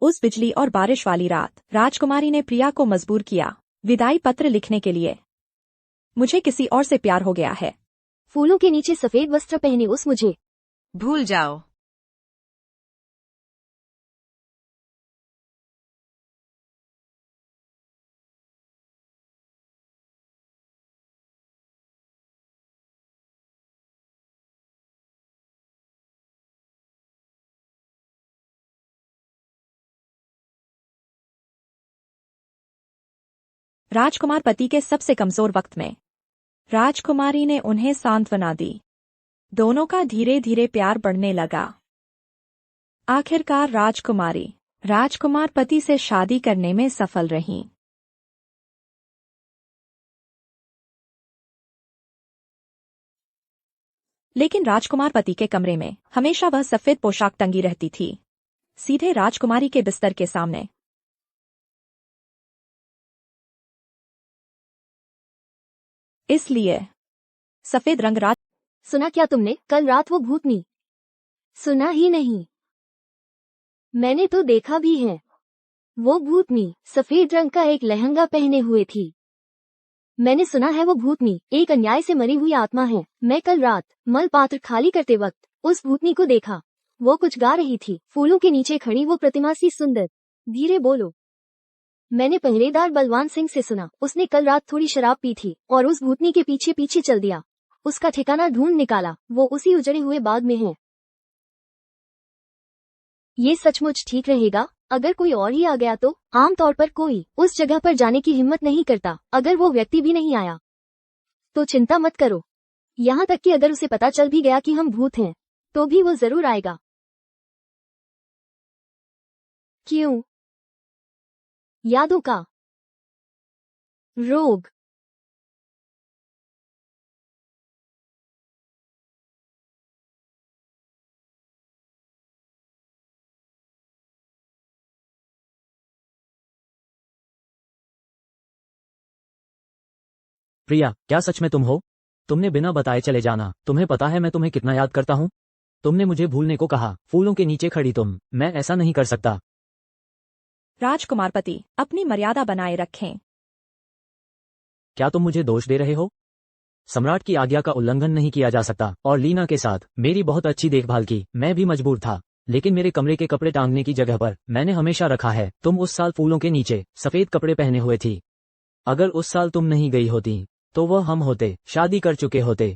उस बिजली और बारिश वाली रात, राजकुमारी ने प्रिया को मजबूर किया विदाई पत्र लिखने के लिए। मुझे किसी और से प्यार हो गया है। फूलों के नीचे सफेद वस्त्र पहने उस मुझे। भूल जाओ। राजकुमार पति के सबसे कमजोर वक्त में राजकुमारी ने उन्हें सांत्वना दी। दोनों का धीरे धीरे प्यार बढ़ने लगा। आखिरकार राजकुमार पति से शादी करने में सफल रहीं। लेकिन राजकुमार पति के कमरे में हमेशा वह सफेद पोशाक टंगी रहती थी, सीधे राजकुमारी के बिस्तर के सामने। इसलिए सफेद रंग सुना क्या तुमने? कल रात वो भूतनी। सुना ही नहीं, मैंने तो देखा भी है। वो भूतनी सफेद रंग का एक लहंगा पहने हुए थी। मैंने सुना है वो भूतनी एक अन्याय से मरी हुई आत्मा है। मैं कल रात मल पात्र खाली करते वक्त उस भूतनी को देखा। वो कुछ गा रही थी, फूलों के नीचे खड़ी वो प्रतिमा सी सुंदर। धीरे बोलो। मैंने पहरेदार बलवान सिंह से सुना, उसने कल रात थोड़ी शराब पी थी और उस भूतनी के पीछे पीछे चल दिया। उसका ठिकाना ढूंढ निकाला, वो उसी उजड़े हुए बाग में है। ये सचमुच ठीक रहेगा? अगर कोई और ही आ गया तो? आमतौर पर कोई उस जगह पर जाने की हिम्मत नहीं करता। अगर वो व्यक्ति भी नहीं आया तो चिंता मत करो। यहाँ तक कि अगर उसे पता चल भी गया कि हम भूत हैं तो भी वो जरूर आएगा। क्यों? यादों का रोग। प्रिया, क्या सच में तुम हो? तुमने बिना बताए चले जाना। तुम्हें पता है मैं तुम्हें कितना याद करता हूँ? तुमने मुझे भूलने को कहा, फूलों के नीचे खड़ी तुम। मैं ऐसा नहीं कर सकता। राजकुमार पति, अपनी मर्यादा बनाए रखें। क्या तुम मुझे दोष दे रहे हो? सम्राट की आज्ञा का उल्लंघन नहीं किया जा सकता। और लीना के साथ मेरी बहुत अच्छी देखभाल की। मैं भी मजबूर था, लेकिन मेरे कमरे के कपड़े टांगने की जगह पर मैंने हमेशा रखा है। तुम उस साल फूलों के नीचे सफेद कपड़े पहने हुए थी। अगर उस साल तुम नहीं गई होती तो वह हम होते, शादी कर चुके होते।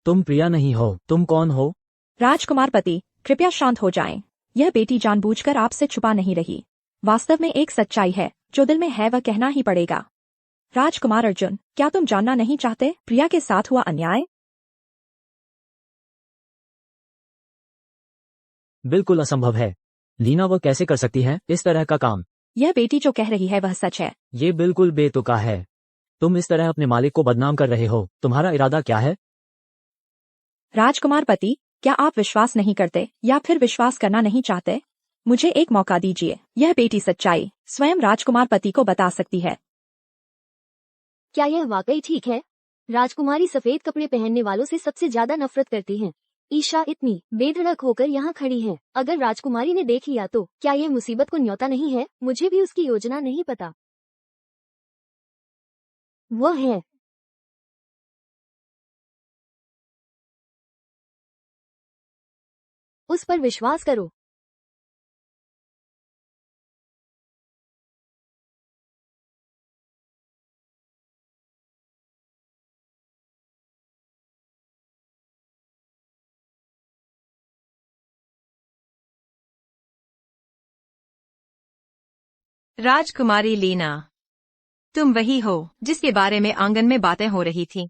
तुम प्रिया नहीं हो। तुम कौन हो? राजकुमार पति, कृपया शांत हो जाएं। यह बेटी जानबूझकर आपसे छुपा नहीं रही। वास्तव में एक सच्चाई है जो दिल में है, वह कहना ही पड़ेगा। राजकुमार अर्जुन, क्या तुम जानना नहीं चाहते प्रिया के साथ हुआ अन्याय? बिल्कुल असंभव है। लीना वह कैसे कर सकती है इस तरह का काम? यह बेटी जो कह रही है वह सच है। ये बिल्कुल बेतुका है। तुम इस तरह अपने मालिक को बदनाम कर रहे हो। तुम्हारा इरादा क्या है? राजकुमार पति, क्या आप विश्वास नहीं करते या फिर विश्वास करना नहीं चाहते? मुझे एक मौका दीजिए। यह बेटी सच्चाई स्वयं राजकुमार पति को बता सकती है। क्या यह वाकई ठीक है? राजकुमारी सफेद कपड़े पहनने वालों से सबसे ज्यादा नफरत करती हैं। ईशा इतनी बेधड़क होकर यहाँ खड़ी है। अगर राजकुमारी ने देख लिया तो क्या यह मुसीबत को न्योता नहीं है? मुझे भी उसकी योजना नहीं पता। वह है। उस पर विश्वास करो। राजकुमारी लीना, तुम वही हो जिसके बारे में आंगन में बातें हो रही थी।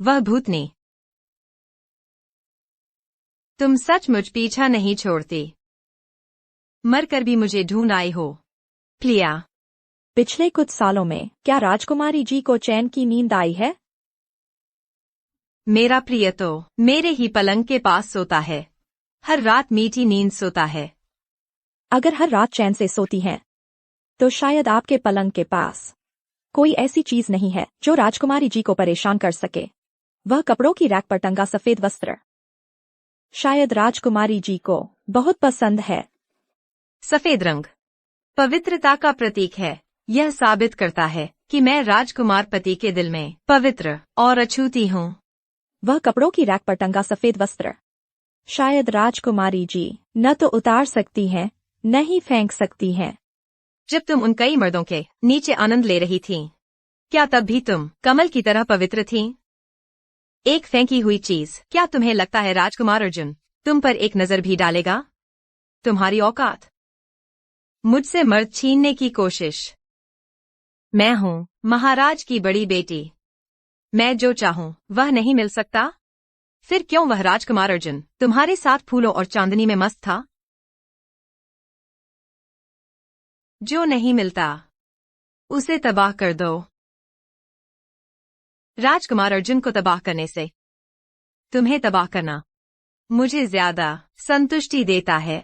वह भूतनी। तुम सचमुच पीछा नहीं छोड़ती। मरकर भी मुझे ढूंढ आई हो। प्रिया, पिछले कुछ सालों में क्या राजकुमारी जी को चैन की नींद आई है? मेरा प्रिय तो मेरे ही पलंग के पास सोता है। हर रात मीठी नींद सोता है। अगर हर रात चैन से सोती हैं, तो शायद आपके पलंग के पास कोई ऐसी चीज नहीं है जो राजकुमारी जी को परेशान कर सके। वह कपड़ों की रैक पर टंगा सफेद वस्त्र शायद राजकुमारी जी को बहुत पसंद है। सफेद रंग पवित्रता का प्रतीक है। यह साबित करता है कि मैं राजकुमार पति के दिल में पवित्र और अछूती हूँ। वह कपड़ों की रैक पर टंगा सफेद वस्त्र शायद राजकुमारी जी न तो उतार सकती हैं, न ही फेंक सकती हैं। जब तुम उन कई मर्दों के नीचे आनंद ले रही थीं, क्या तब भी तुम कमल की तरह पवित्र थीं? एक फेंकी हुई चीज, क्या तुम्हें लगता है राजकुमार अर्जुन तुम पर एक नजर भी डालेगा? तुम्हारी औकात? मुझसे मर्द छीनने की कोशिश। मैं हूँ महाराज की बड़ी बेटी। मैं जो चाहूं वह नहीं मिल सकता? फिर क्यों वह राजकुमार अर्जुन तुम्हारे साथ फूलों और चांदनी में मस्त था? जो नहीं मिलता उसे तबाह कर दो। राजकुमार अर्जुन को तबाह करने से तुम्हें तबाह करना मुझे ज्यादा संतुष्टि देता है।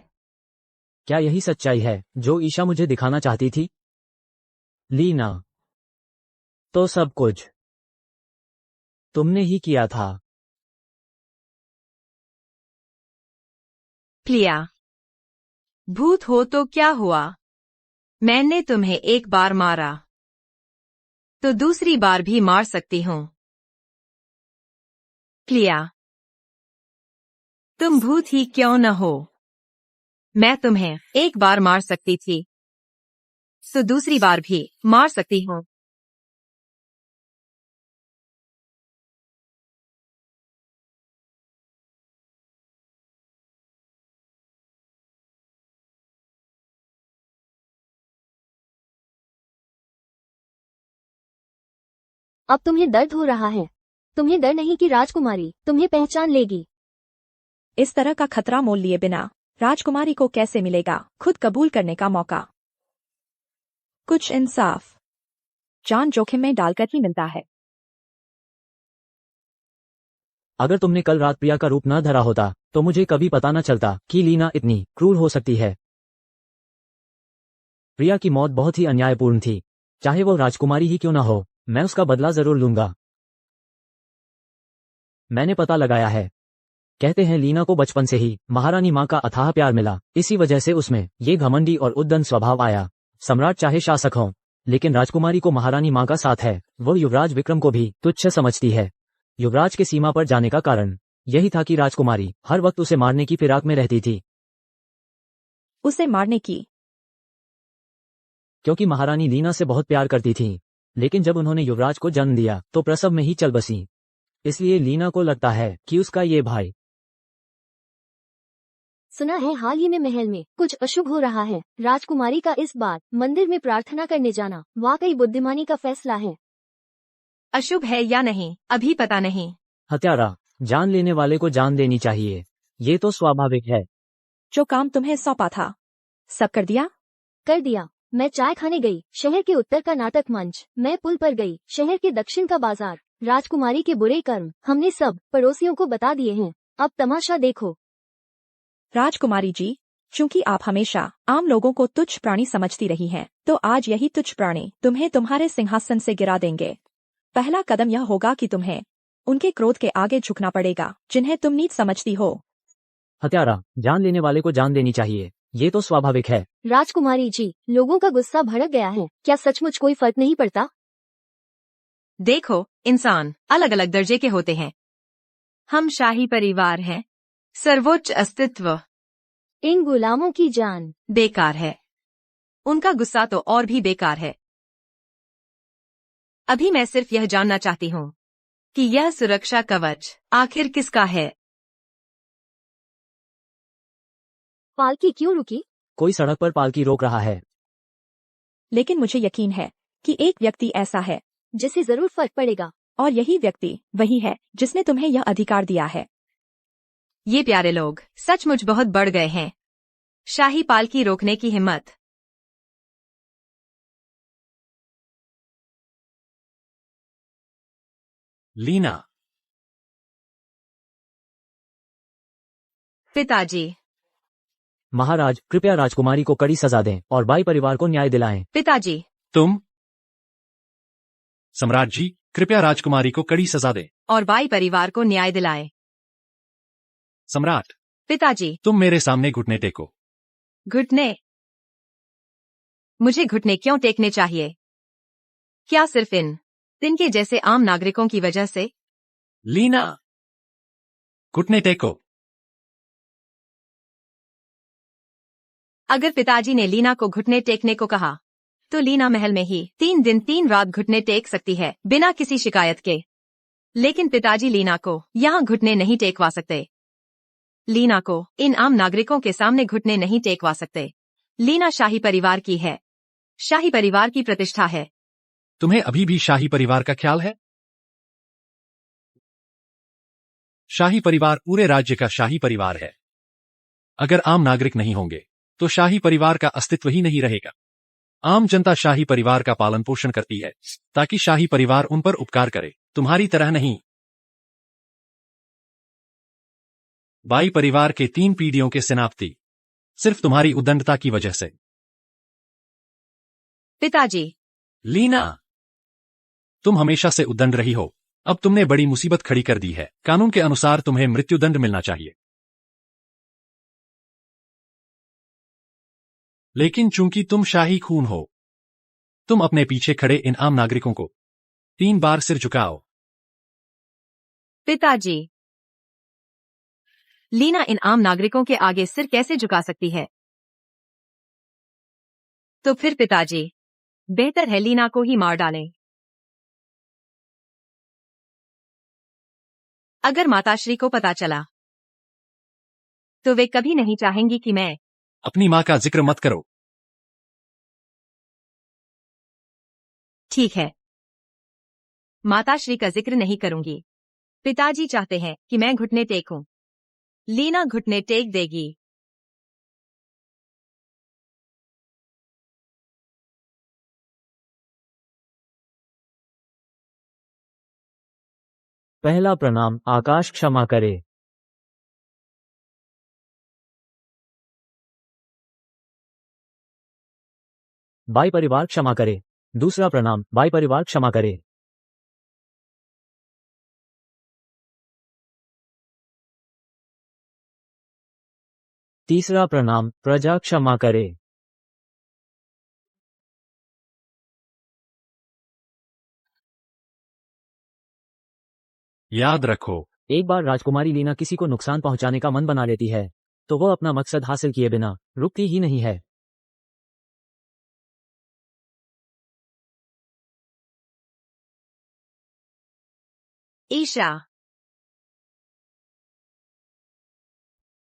क्या यही सच्चाई है जो ईशा मुझे दिखाना चाहती थी? लीना, तो सब कुछ तुमने ही किया था। प्रिया, भूत हो तो क्या हुआ? मैंने तुम्हें एक बार मारा तो दूसरी बार भी मार सकती हूँ। प्रिया, तुम भूत ही क्यों न हो, मैं तुम्हें एक बार मार सकती थी तो दूसरी बार भी मार सकती हूँ। अब तुम्हें दर्द हो रहा है। तुम्हें डर नहीं कि राजकुमारी तुम्हें पहचान लेगी। इस तरह का खतरा मोल लिए बिना राजकुमारी को कैसे मिलेगा खुद कबूल करने का मौका? कुछ इंसाफ जान जोखिम में डालकर ही मिलता है। अगर तुमने कल रात प्रिया का रूप न धरा होता तो मुझे कभी पता न चलता कि लीना इतनी क्रूर हो सकती है। प्रिया की मौत बहुत ही अन्यायपूर्ण थी। चाहे वो राजकुमारी ही क्यों न हो, मैं उसका बदला जरूर लूंगा। मैंने पता लगाया है। कहते हैं लीना को बचपन से ही महारानी माँ का अथाह प्यार मिला, इसी वजह से उसमें ये घमंडी और उद्दंड स्वभाव आया। सम्राट चाहे शासक हो, लेकिन राजकुमारी को महारानी माँ का साथ है। वो युवराज विक्रम को भी तुच्छ समझती है। युवराज के सीमा पर जाने का कारण यही था कि राजकुमारी हर वक्त उसे मारने की फिराक में रहती थी। उसे मारने की? क्योंकि महारानी लीना से बहुत प्यार करती थी, लेकिन जब उन्होंने युवराज को जन्म दिया तो प्रसव में ही चल बसी। इसलिए लीना को लगता है कि उसका ये भाई। सुना है हाल ही में महल में कुछ अशुभ हो रहा है। राजकुमारी का इस बार मंदिर में प्रार्थना करने जाना वाकई बुद्धिमानी का फैसला है। अशुभ है या नहीं अभी पता नहीं। हत्यारा, जान लेने वाले को जान देनी चाहिए, ये तो स्वाभाविक है। जो काम तुम्हें सौंपा था सब कर दिया? कर दिया। मैं चाय खाने गई, शहर के उत्तर का नाटक मंच। मैं पुल पर गई, शहर के दक्षिण का बाजार। राजकुमारी के बुरे कर्म हमने सब पड़ोसियों को बता दिए हैं। अब तमाशा देखो। राजकुमारी जी, चूंकि आप हमेशा आम लोगों को तुच्छ प्राणी समझती रही हैं, तो आज यही तुच्छ प्राणी तुम्हें तुम्हारे सिंहासन से गिरा देंगे। पहला कदम यह होगा कि तुम्हें उनके क्रोध के आगे झुकना पड़ेगा जिन्हें तुम नीच समझती हो। हत्यारा, जान लेने वाले को जान देनी चाहिए, ये तो स्वाभाविक है। राजकुमारी जी, लोगों का गुस्सा भड़क गया है। क्या सचमुच कोई फर्क नहीं पड़ता? देखो, इंसान अलग अलग दर्जे के होते हैं। हम शाही परिवार हैं। सर्वोच्च अस्तित्व इन गुलामों की जान बेकार है। उनका गुस्सा तो और भी बेकार है। अभी मैं सिर्फ यह जानना चाहती हूँ कि यह सुरक्षा कवच आखिर किसका है। पालकी क्यों रुकी? कोई सड़क पर पालकी रोक रहा है। लेकिन मुझे यकीन है कि एक व्यक्ति ऐसा है जिसे जरूर फर्क पड़ेगा। और यही व्यक्ति वही है जिसने तुम्हें यह अधिकार दिया है। ये प्यारे लोग सचमुच बहुत बढ़ गए हैं। शाही पालकी रोकने की हिम्मत। लीना, पिताजी। महाराज, कृपया राजकुमारी को कड़ी सजा दें और बाई परिवार को न्याय दिलाएं। पिताजी। तुम? सम्राट जी, कृपया राजकुमारी को कड़ी सजा दें। और बाई परिवार को न्याय दिलाए। सम्राट, पिताजी। तुम मेरे सामने घुटने टेको। घुटने? मुझे घुटने क्यों टेकने चाहिए? क्या सिर्फ इनके जैसे आम नागरिकों की वजह से? लीना, घुटने टेको। अगर पिताजी ने लीना को घुटने टेकने को कहा तो लीना महल में ही 3 दिन 3 रात घुटने टेक सकती है बिना किसी शिकायत के। लेकिन पिताजी लीना को यहाँ घुटने नहीं टेकवा सकते। लीना को इन आम नागरिकों के सामने घुटने नहीं टेकवा सकते। लीना शाही परिवार की है। शाही परिवार की प्रतिष्ठा है। तुम्हें अभी भी शाही परिवार का ख्याल है? शाही परिवार पूरे राज्य का शाही परिवार है। अगर आम नागरिक नहीं होंगे तो शाही परिवार का अस्तित्व ही नहीं रहेगा। आम जनता शाही परिवार का पालन पोषण करती है ताकि शाही परिवार उन पर उपकार करे, तुम्हारी तरह नहीं। बाई परिवार के 3 पीढ़ियों के सेनापति सिर्फ तुम्हारी उद्दंडता की वजह से। पिताजी। लीना, तुम हमेशा से उद्दंड रही हो। अब तुमने बड़ी मुसीबत खड़ी कर दी है। कानून के अनुसार तुम्हें मृत्युदंड मिलना चाहिए। लेकिन चूंकि तुम शाही खून हो, तुम अपने पीछे खड़े इन आम नागरिकों को 3 बार सिर झुकाओ। पिताजी। लीना इन आम नागरिकों के आगे सिर कैसे झुका सकती है? तो फिर पिताजी, बेहतर है लीना को ही मार डालें। अगर माताश्री को पता चला तो वे कभी नहीं चाहेंगी कि मैं। अपनी मां का जिक्र मत करो। ठीक है, माताश्री का जिक्र नहीं करूंगी। पिताजी चाहते हैं कि मैं घुटने टेकूं। लीना घुटने टेक देगी। पहला प्रणाम, आकाश क्षमा करे। बाई परिवार क्षमा करे। दूसरा प्रणाम, बाई परिवार क्षमा करे। तीसरा प्रणाम, प्रजा क्षमा करे। याद रखो, एक बार राजकुमारी लीना किसी को नुकसान पहुंचाने का मन बना लेती है तो वो अपना मकसद हासिल किए बिना रुकती ही नहीं है। ईशा,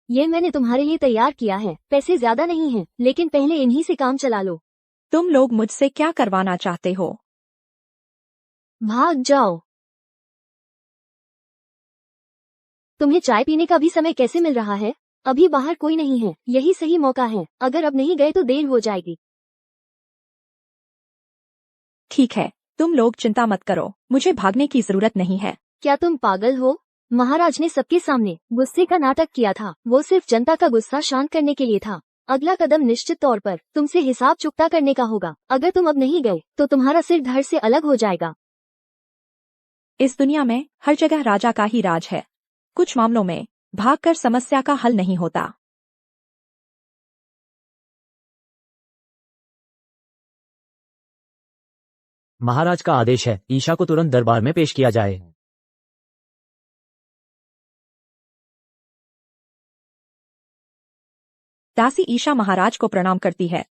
ये मैंने तुम्हारे लिए तैयार किया है। पैसे ज्यादा नहीं हैं, लेकिन पहले इन्हीं से काम चला लो। तुम लोग मुझसे क्या करवाना चाहते हो? भाग जाओ। तुम्हें चाय पीने का भी समय कैसे मिल रहा है? अभी बाहर कोई नहीं है, यही सही मौका है। अगर अब नहीं गए तो देर हो जाएगी। ठीक है, तुम लोग चिंता मत करो, मुझे भागने की जरूरत नहीं है। क्या तुम पागल हो? महाराज ने सबके सामने गुस्से का नाटक किया था। वो सिर्फ जनता का गुस्सा शांत करने के लिए था। अगला कदम निश्चित तौर पर तुमसे हिसाब चुकता करने का होगा। अगर तुम अब नहीं गए तो तुम्हारा सिर धड़ से अलग हो जाएगा। इस दुनिया में हर जगह राजा का ही राज है। कुछ मामलों में भागकर समस्या का हल नहीं होता। महाराज का आदेश है, ईशा को तुरंत दरबार में पेश किया जाए। दासी ईशा महाराज को प्रणाम करती है।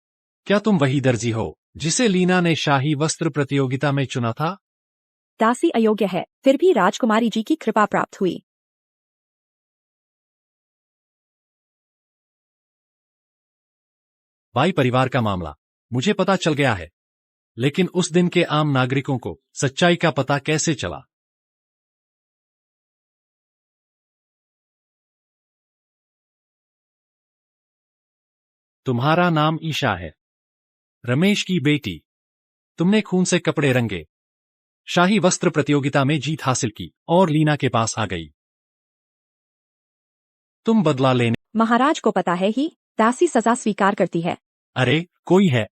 क्या तुम वही दर्जी हो जिसे लीना ने शाही वस्त्र प्रतियोगिता में चुना था? दासी अयोग्य है, फिर भी राजकुमारी जी की कृपा प्राप्त हुई। बाई परिवार का मामला मुझे पता चल गया है, लेकिन उस दिन के आम नागरिकों को सच्चाई का पता कैसे चला? तुम्हारा नाम ईशा है, रमेश की बेटी। तुमने खून से कपड़े रंगे, शाही वस्त्र प्रतियोगिता में जीत हासिल की और लीना के पास आ गई। तुम बदला लेने। महाराज को पता है ही, दासी सजा स्वीकार करती है। अरे कोई है?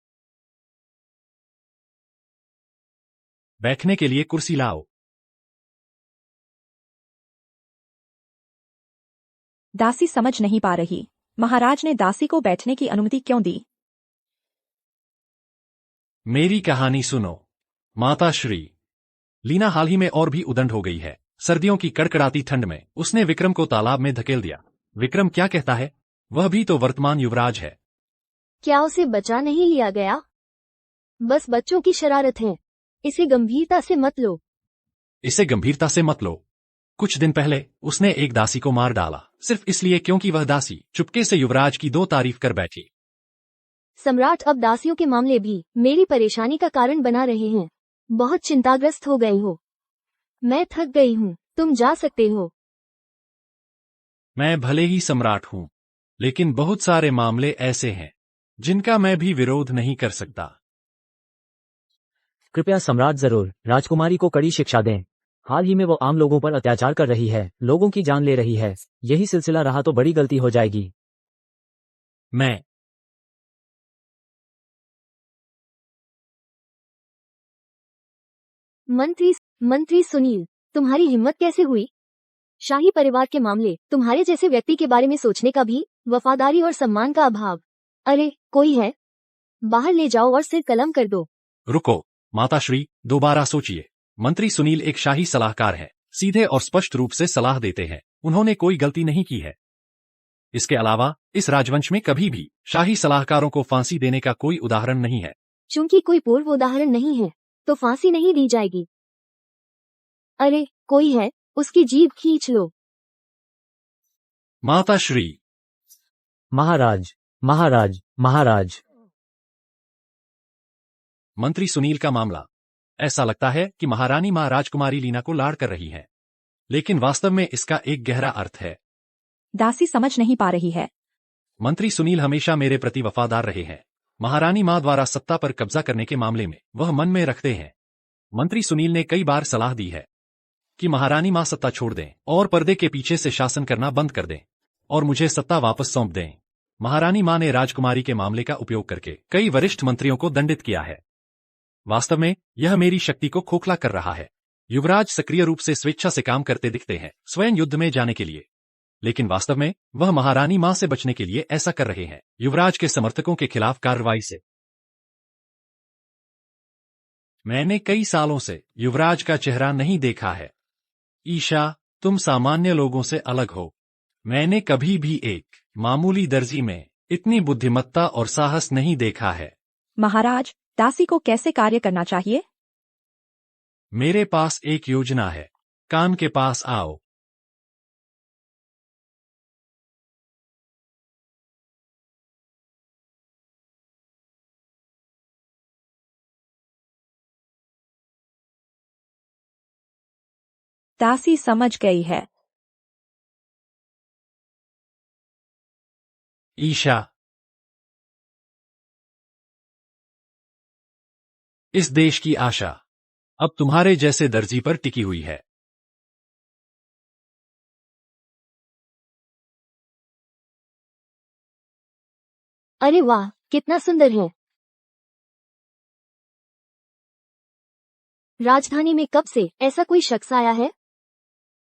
बैठने के लिए कुर्सी लाओ। दासी समझ नहीं पा रही, महाराज ने दासी को बैठने की अनुमति क्यों दी? मेरी कहानी सुनो माता श्री। लीना हाल ही में और भी उदंड हो गई है। सर्दियों की कड़कड़ाती ठंड में उसने विक्रम को तालाब में धकेल दिया। विक्रम क्या कहता है? वह भी तो वर्तमान युवराज है। क्या उसे बचा नहीं लिया गया? बस बच्चों की शरारत है। इसे गंभीरता से मत लो। इसे गंभीरता से मत लो। कुछ दिन पहले उसने एक दासी को मार डाला, सिर्फ इसलिए क्योंकि वह दासी चुपके से युवराज की 2 तारीफ कर बैठी। सम्राट, अब दासियों के मामले भी मेरी परेशानी का कारण बना रहे हैं। बहुत चिंताग्रस्त हो गए हो। मैं थक गई हूँ, तुम जा सकते हो। मैं भले ही सम्राट हूं, लेकिन बहुत सारे मामले ऐसे हैं जिनका मैं भी विरोध नहीं कर सकता। कृपया सम्राट जरूर राजकुमारी को कड़ी शिक्षा दें। हाल ही में वो आम लोगों पर अत्याचार कर रही है, लोगों की जान ले रही है। यही सिलसिला रहा तो बड़ी गलती हो जाएगी। मैं मंत्री सुनील, तुम्हारी हिम्मत कैसे हुई? शाही परिवार के मामले, तुम्हारे जैसे व्यक्ति के बारे में सोचने का भी वफादारी और सम्मान का अभाव। अरे कोई है? बाहर ले जाओ और सिर कलम कर दो। रुको माताश्री, दोबारा सोचिए। मंत्री सुनील एक शाही सलाहकार है, सीधे और स्पष्ट रूप से सलाह देते हैं। उन्होंने कोई गलती नहीं की है। इसके अलावा इस राजवंश में कभी भी शाही सलाहकारों को फांसी देने का कोई उदाहरण नहीं है। चूंकि कोई पूर्व उदाहरण नहीं है तो फांसी नहीं दी जाएगी। अरे कोई है? उसकी जीभ खींच लो। माताश्री। महाराज महाराज महाराज। मंत्री सुनील का मामला। ऐसा लगता है कि महारानी मां राजकुमारी लीना को लाड़ कर रही है, लेकिन वास्तव में इसका एक गहरा अर्थ है। दासी समझ नहीं पा रही है। मंत्री सुनील हमेशा मेरे प्रति वफादार रहे हैं। महारानी मां द्वारा सत्ता पर कब्जा करने के मामले में वह मन में रखते हैं। मंत्री सुनील ने कई बार सलाह दी है। कि महारानी मां सत्ता छोड़ दें और पर्दे के पीछे से शासन करना बंद कर दें और मुझे सत्ता वापस सौंप दें। महारानी मां ने राजकुमारी के मामले का उपयोग करके कई वरिष्ठ मंत्रियों को दंडित किया है। वास्तव में यह मेरी शक्ति को खोखला कर रहा है। युवराज सक्रिय रूप से स्वेच्छा से काम करते दिखते हैं स्वयं युद्ध में जाने के लिए, लेकिन वास्तव में वह महारानी मां से बचने के लिए ऐसा कर रहे हैं, युवराज के समर्थकों के खिलाफ कार्रवाई से। मैंने कई सालों से युवराज का चेहरा नहीं देखा है। ईशा, तुम सामान्य लोगों से अलग हो। मैंने कभी भी एक मामूली दर्जी में इतनी बुद्धिमत्ता और साहस नहीं देखा है। महाराज, दासी को कैसे कार्य करना चाहिए? मेरे पास एक योजना है। कान के पास आओ। दासी समझ गई है। ईशा, इस देश की आशा अब तुम्हारे जैसे दर्जी पर टिकी हुई है। अरे वाह, कितना सुंदर है। राजधानी में कब से ऐसा कोई शख्स आया है?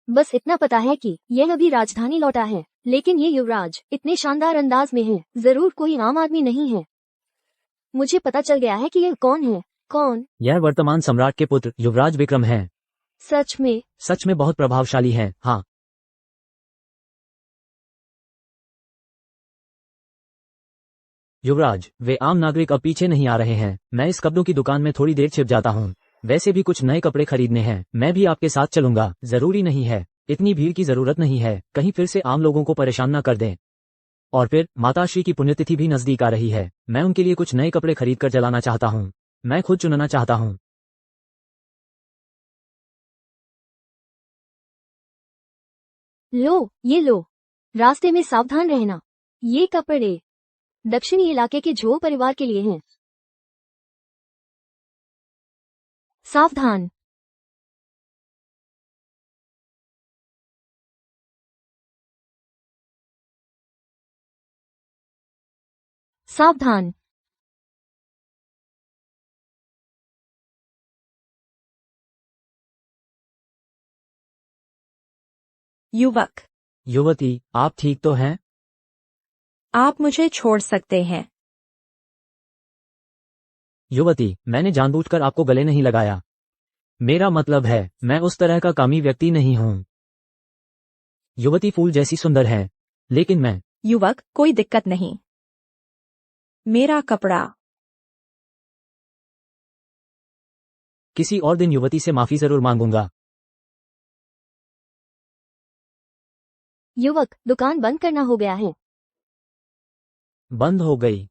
बस इतना पता है कि यह अभी राजधानी लौटा है, लेकिन ये युवराज इतने शानदार अंदाज में है, जरूर कोई आम आदमी नहीं है। मुझे पता चल गया है कि यह कौन है। कौन? यह वर्तमान सम्राट के पुत्र युवराज विक्रम हैं। सच में? सच में बहुत प्रभावशाली हैं, हाँ। युवराज, वे आम नागरिक अब पीछे नहीं आ रहे हैं। मैं इस कपड़ों की दुकान में थोड़ी देर छिप जाता हूँ। वैसे भी कुछ नए कपड़े खरीदने हैं। मैं भी आपके साथ चलूंगा। जरूरी नहीं है, इतनी भीड़ की जरूरत नहीं है, कहीं फिर से आम लोगों को परेशान न कर दें। और फिर माताश्री की पुण्यतिथि भी नजदीक आ रही है। मैं उनके लिए कुछ नए कपड़े खरीद कर जलाना चाहता हूँ। मैं खुद चुनना चाहता हूँ। लो, ये लो। रास्ते में सावधान रहना। ये कपड़े दक्षिणी इलाके के झो परिवार के लिए हैं। सावधान। सावधान। युवक, युवती, आप ठीक तो हैं? आप मुझे छोड़ सकते हैं। युवती, मैंने जानबूझकर आपको गले नहीं लगाया। मेरा मतलब है, मैं उस तरह का कामी व्यक्ति नहीं हूँ। युवती फूल जैसी सुंदर है, लेकिन मैं। युवक, कोई दिक्कत नहीं। मेरा कपड़ा। किसी और दिन युवती से माफी जरूर मांगूंगा। युवक, दुकान बंद करना हो गया है। बंद हो गई।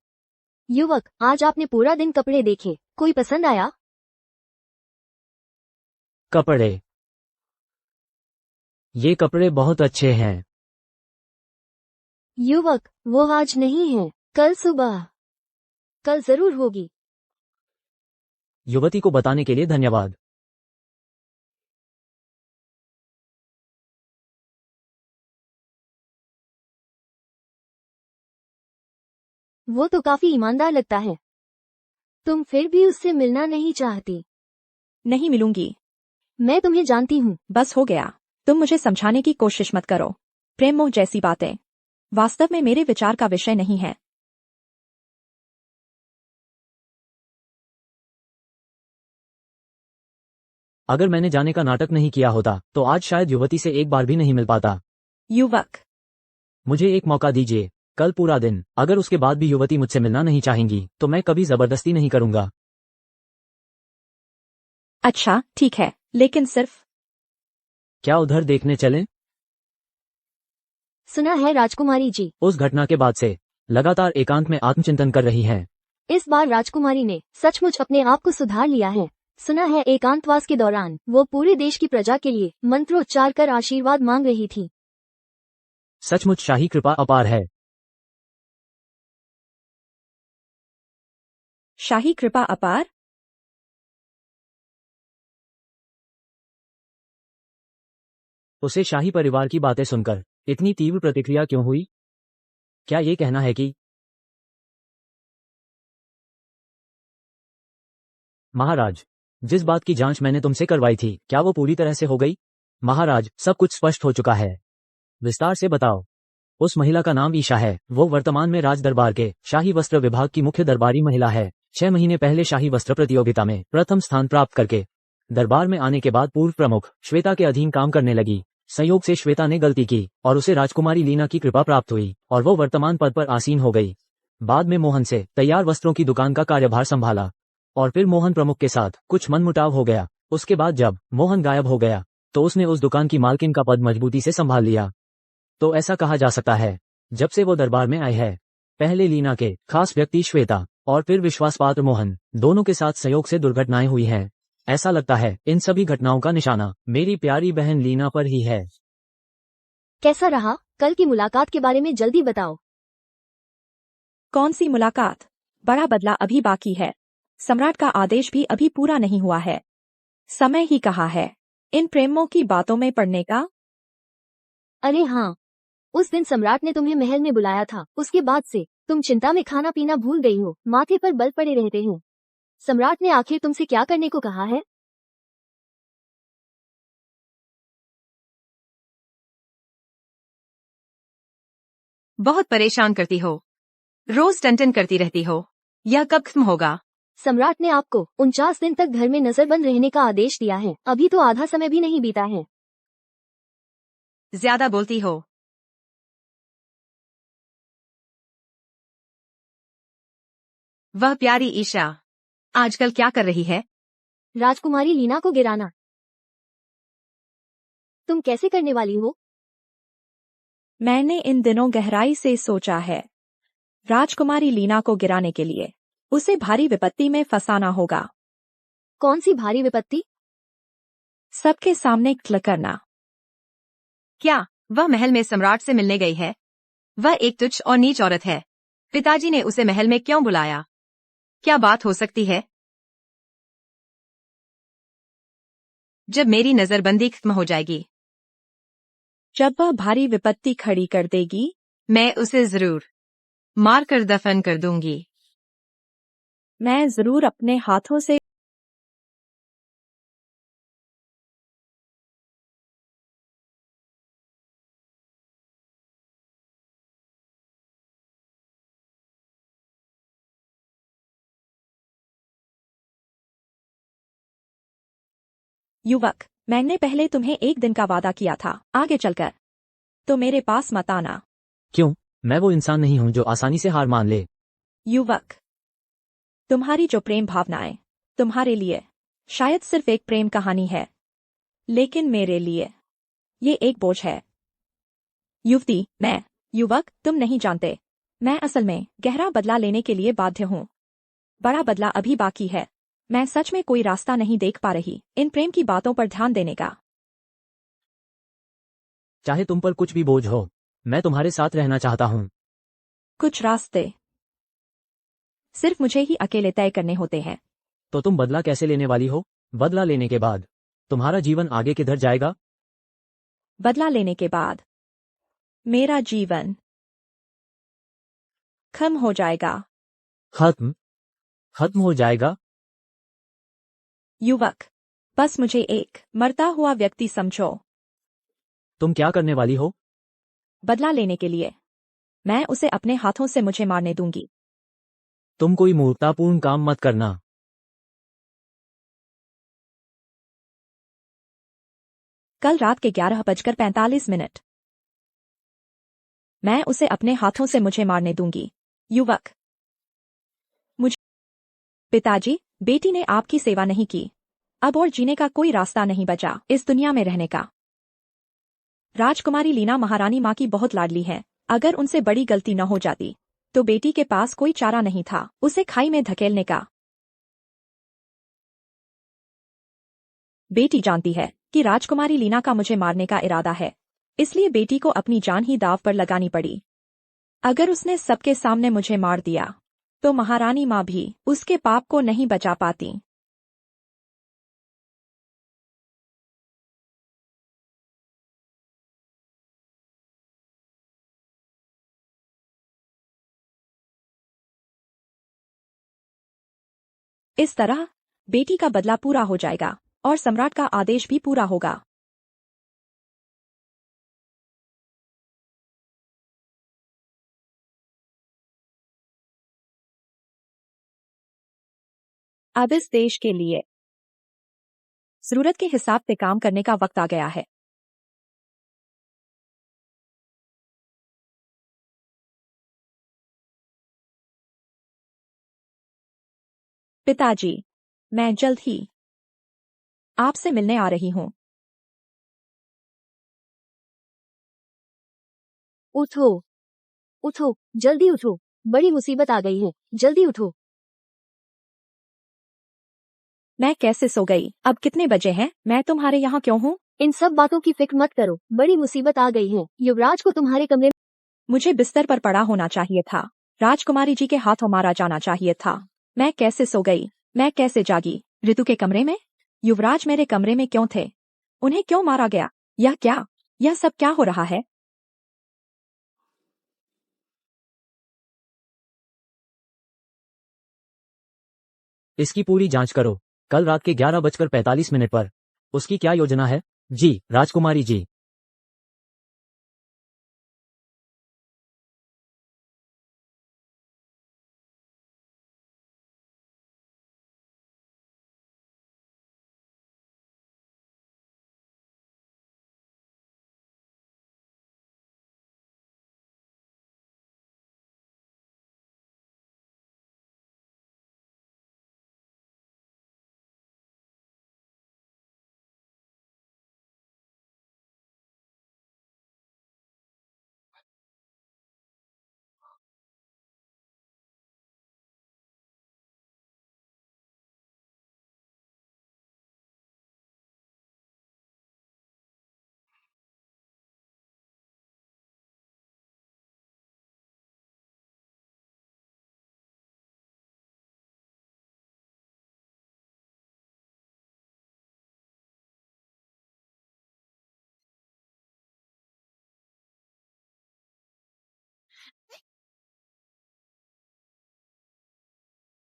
युवक, आज आपने पूरा दिन कपड़े देखे, कोई पसंद आया? कपड़े? ये कपड़े बहुत अच्छे हैं। युवक, वो आज नहीं है, कल सुबह। कल जरूर होगी। युवती को बताने के लिए धन्यवाद। वो तो काफी ईमानदार लगता है। तुम फिर भी उससे मिलना नहीं चाहती? नहीं मिलूंगी। मैं तुम्हें जानती हूँ। बस हो गया। तुम मुझे समझाने की कोशिश मत करो। प्रेम मोह जैसी बातें वास्तव में मेरे विचार का विषय नहीं है। अगर मैंने जाने का नाटक नहीं किया होता तो आज शायद युवती से एक बार भी नहीं मिल पाता। युवक, मुझे एक मौका दीजिए, कल पूरा दिन। अगर उसके बाद भी युवती मुझसे मिलना नहीं चाहेंगी तो मैं कभी जबरदस्ती नहीं करूंगा। अच्छा ठीक है, लेकिन सिर्फ। क्या उधर देखने चलें? सुना है राजकुमारी जी, उस घटना के बाद से लगातार एकांत में आत्मचिंतन कर रही हैं। इस बार राजकुमारी ने सचमुच अपने आप को सुधार लिया है। सुना है एकांतवास के दौरान वो पूरे देश की प्रजा के लिए मंत्रोच्चार कर आशीर्वाद मांग रही थी। सचमुच शाही कृपा अपार है। शाही कृपा अपार? उसे शाही परिवार की बातें सुनकर इतनी तीव्र प्रतिक्रिया क्यों हुई? क्या ये कहना है कि महाराज, जिस बात की जांच मैंने तुमसे करवाई थी, क्या वो पूरी तरह से हो गई? महाराज, सब कुछ स्पष्ट हो चुका है। विस्तार से बताओ। उस महिला का नाम ईशा है। वो वर्तमान में राज दरबार के शाही वस्त्र विभाग की मुख्य दरबारी महिला है। 6 महीने पहले शाही वस्त्र प्रतियोगिता में प्रथम स्थान प्राप्त करके दरबार में आने के बाद पूर्व प्रमुख श्वेता के अधीन काम करने लगी। संयोग से श्वेता ने गलती की और उसे राजकुमारी लीना की कृपा प्राप्त हुई और वो वर्तमान पद पर आसीन हो गई। बाद में मोहन से तैयार वस्त्रों की दुकान का कार्यभार संभाला और फिर मोहन प्रमुख के साथ कुछ मनमुटाव हो गया। उसके बाद जब मोहन गायब हो गया तो उसने उस दुकान की मालकिन का पद मजबूती से संभाल लिया। तो ऐसा कहा जा सकता है, जब से वो दरबार में आई है, पहले लीना के खास व्यक्ति श्वेता और फिर विश्वासपात्र मोहन दोनों के साथ संयोग से दुर्घटनाएं हुई हैं। ऐसा लगता है इन सभी घटनाओं का निशाना मेरी प्यारी बहन लीना पर ही है। कैसा रहा? कल की मुलाकात के बारे में जल्दी बताओ। कौन सी मुलाकात? बड़ा बदला अभी बाकी है। सम्राट का आदेश भी अभी पूरा नहीं हुआ है। समय ही कहा है इन प्रेमों की बातों में पड़ने का। अरे हाँ, उस दिन सम्राट ने तुम्हें महल में बुलाया था। उसके बाद से तुम चिंता में खाना पीना भूल गई हो, माथे पर बल पड़े रहते हो। सम्राट ने आखिर तुमसे क्या करने को कहा है? बहुत परेशान करती हो, रोज टन करती रहती हो। यह कब खत्म होगा? सम्राट ने आपको 49 दिन तक घर में नजरबंद रहने का आदेश दिया है। अभी तो आधा समय भी नहीं बीता है। ज्यादा बोलती हो। वह प्यारी ईशा आजकल क्या कर रही है? राजकुमारी लीना को गिराना। तुम कैसे करने वाली हो? मैंने इन दिनों गहराई से सोचा है। राजकुमारी लीना को गिराने के लिए उसे भारी विपत्ति में फंसाना होगा। कौन सी भारी विपत्ति? सबके सामने क्ल करना। क्या वह महल में सम्राट से मिलने गई है? वह एक तुच्छ और नीच औरत है। पिताजी ने उसे महल में क्यों बुलाया? क्या बात हो सकती है? जब मेरी नजरबंदी खत्म हो जाएगी, जब वह भारी विपत्ति खड़ी कर देगी, मैं उसे जरूर मारकर दफन कर दूंगी। मैं जरूर अपने हाथों से युवक, मैंने पहले तुम्हें एक दिन का वादा किया था आगे चलकर, तो मेरे पास मत आना। क्यों? मैं वो इंसान नहीं हूँ जो आसानी से हार मान ले। युवक, तुम्हारी जो प्रेम भावनाएं तुम्हारे लिए शायद सिर्फ एक प्रेम कहानी है, लेकिन मेरे लिए ये एक बोझ है। युवती, युवक, तुम नहीं जानते, मैं असल में गहरा बदला लेने के लिए बाध्य हूँ। बड़ा बदला अभी बाकी है। मैं सच में कोई रास्ता नहीं देख पा रही इन प्रेम की बातों पर ध्यान देने का। चाहे तुम पर कुछ भी बोझ हो, मैं तुम्हारे साथ रहना चाहता हूँ। कुछ रास्ते सिर्फ मुझे ही अकेले तय करने होते हैं। तो तुम बदला कैसे लेने वाली हो? बदला लेने के बाद तुम्हारा जीवन आगे किधर जाएगा? बदला लेने के बाद मेरा जीवन खत्म हो जाएगा। खत्म हो जाएगा? युवक, बस मुझे एक मरता हुआ व्यक्ति समझो। तुम क्या करने वाली हो? बदला लेने के लिए मैं उसे अपने हाथों से मुझे मारने दूंगी। तुम कोई मूर्खतापूर्ण काम मत करना। कल रात के 11:45 मैं उसे अपने हाथों से मुझे मारने दूंगी। युवक, मुझे पिताजी, बेटी ने आपकी सेवा नहीं की, अब और जीने का कोई रास्ता नहीं बचा इस दुनिया में रहने का। राजकुमारी लीना महारानी माँ की बहुत लाडली है। अगर उनसे बड़ी गलती न हो जाती तो बेटी के पास कोई चारा नहीं था उसे खाई में धकेलने का। बेटी जानती है कि राजकुमारी लीना का मुझे मारने का इरादा है, इसलिए बेटी को अपनी जान ही दाव पर लगानी पड़ी। अगर उसने सबके सामने मुझे मार दिया तो महारानी माँ भी उसके पाप को नहीं बचा पाती। इस तरह बेटी का बदला पूरा हो जाएगा और सम्राट का आदेश भी पूरा होगा। अब इस देश के लिए जरूरत के हिसाब से काम करने का वक्त आ गया है। पिताजी, मैं जल्द ही आपसे मिलने आ रही हूँ। उठो, उठो, जल्दी उठो, बड़ी मुसीबत आ गई है, जल्दी उठो। मैं कैसे सो गई? अब कितने बजे हैं? मैं तुम्हारे यहाँ क्यों हूँ? इन सब बातों की फिक्र मत करो, बड़ी मुसीबत आ गई है। युवराज को तुम्हारे कमरे मुझे बिस्तर पर पड़ा होना चाहिए था। राजकुमारी जी के हाथों मारा जाना चाहिए था। मैं कैसे सो गई? मैं कैसे जागी? ऋतु के कमरे में? युवराज मेरे कमरे में क्यों थे? उन्हें क्यों मारा गया? यह क्या? यह सब क्या हो रहा है? इसकी पूरी जांच करो। कल रात के 11:45 पर उसकी क्या योजना है? जी राजकुमारी जी।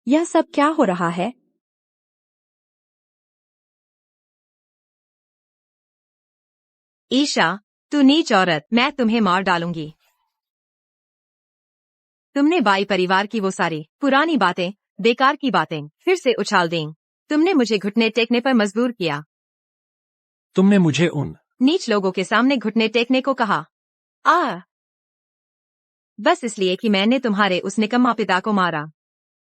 यह सब क्या हो रहा है? ईशा, तू नीच औरत, मैं तुम्हें मार डालूंगी। तुमने बाई परिवार की वो सारी पुरानी बातें, बेकार की बातें फिर से उछाल दें। तुमने मुझे घुटने टेकने पर मजबूर किया। तुमने मुझे उन नीच लोगों के सामने घुटने टेकने को कहा। बस इसलिए कि मैंने तुम्हारे उस निकम्मा पिता को मारा।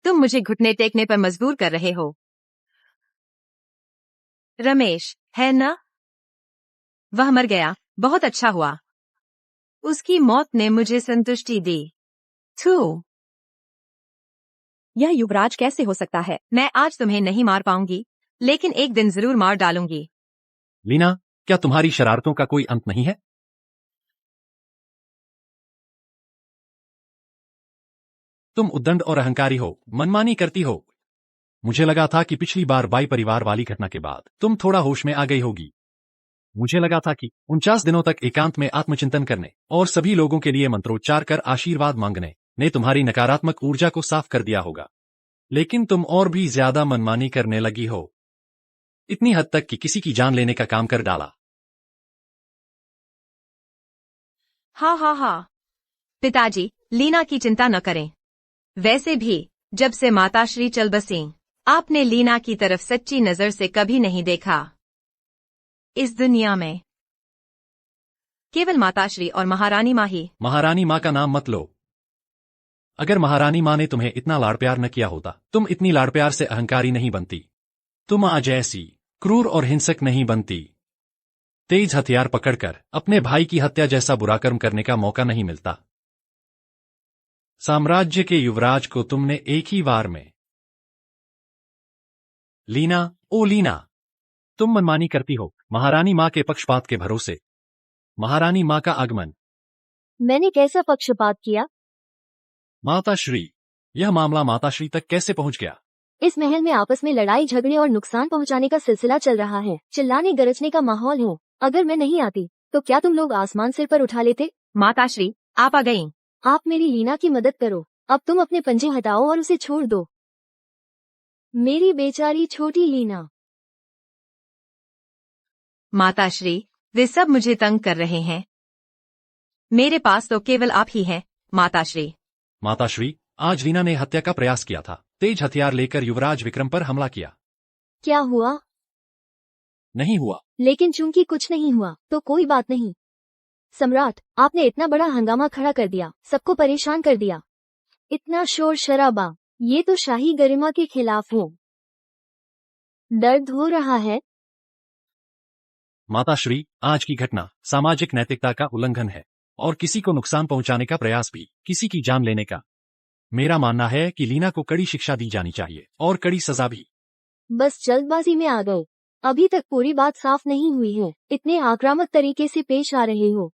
तुम मुझे घुटने टेकने पर मजबूर कर रहे हो। रमेश, है ना? वह मर गया, बहुत अच्छा हुआ। उसकी मौत ने मुझे संतुष्टि दी। थू, यह युवराज कैसे हो सकता है? मैं आज तुम्हें नहीं मार पाऊंगी, लेकिन एक दिन जरूर मार डालूंगी। लीना, क्या तुम्हारी शरारतों का कोई अंत नहीं है? तुम उद्दंड और अहंकारी हो, मनमानी करती हो। मुझे लगा था कि पिछली बार बाई परिवार वाली घटना के बाद तुम थोड़ा होश में आ गई होगी। मुझे लगा था कि 49 दिनों तक एकांत में आत्मचिंतन करने और सभी लोगों के लिए मंत्रोच्चार कर आशीर्वाद मांगने ने तुम्हारी नकारात्मक ऊर्जा को साफ कर दिया होगा। लेकिन तुम और भी ज्यादा मनमानी करने लगी हो, इतनी हद तक कि किसी की जान लेने का काम कर डाला। हाँ हाँ हाँ पिताजी, लीना की चिंता न करें। वैसे भी जब से माताश्री चल बसीं, आपने लीना की तरफ सच्ची नजर से कभी नहीं देखा। इस दुनिया में केवल माताश्री और महारानी माँ ही। महारानी माँ का नाम मत लो। अगर महारानी माँ ने तुम्हें इतना लाड़ प्यार न किया होता, तुम इतनी लाड़ प्यार से अहंकारी नहीं बनती। तुम आज ऐसी क्रूर और हिंसक नहीं बनती। तेज हथियार पकड़कर अपने भाई की हत्या जैसा बुरा कर्म करने का मौका नहीं मिलता। साम्राज्य के युवराज को तुमने एक ही वार में। लीना, ओ लीना, तुम मनमानी करती हो महारानी माँ के पक्षपात के भरोसे। महारानी माँ का आगमन। मैंने कैसा पक्षपात किया? माताश्री, यह मामला माताश्री तक कैसे पहुंच गया? इस महल में आपस में लड़ाई झगड़े और नुकसान पहुंचाने का सिलसिला चल रहा है। चिल्लाने गरजने का माहौल है। अगर मैं नहीं आती तो क्या तुम लोग आसमान सिर पर उठा लेते? माताश्री, आप आ गईं। आप मेरी लीना की मदद करो। अब तुम अपने पंजे हटाओ और उसे छोड़ दो। मेरी बेचारी छोटी लीना। माताश्री, वे सब मुझे तंग कर रहे हैं। मेरे पास तो केवल आप ही हैं, माताश्री। माताश्री, आज लीना ने हत्या का प्रयास किया था। तेज हथियार लेकर युवराज विक्रम पर हमला किया। क्या हुआ? नहीं हुआ। लेकिन चूंकि कुछ नहीं हुआ तो कोई बात नहीं। सम्राट, आपने इतना बड़ा हंगामा खड़ा कर दिया, सबको परेशान कर दिया। इतना शोर शराबा, ये तो शाही गरिमा के खिलाफ है। दर्द हो रहा है। माताश्री, आज की घटना सामाजिक नैतिकता का उल्लंघन है और किसी को नुकसान पहुंचाने का प्रयास भी, किसी की जान लेने का। मेरा मानना है कि लीना को कड़ी शिक्षा दी जानी चाहिए और कड़ी सजा भी। बस जल्दबाजी में आ गए। अभी तक पूरी बात साफ नहीं हुई है। इतने आक्रामक तरीके से पेश आ रहे हो।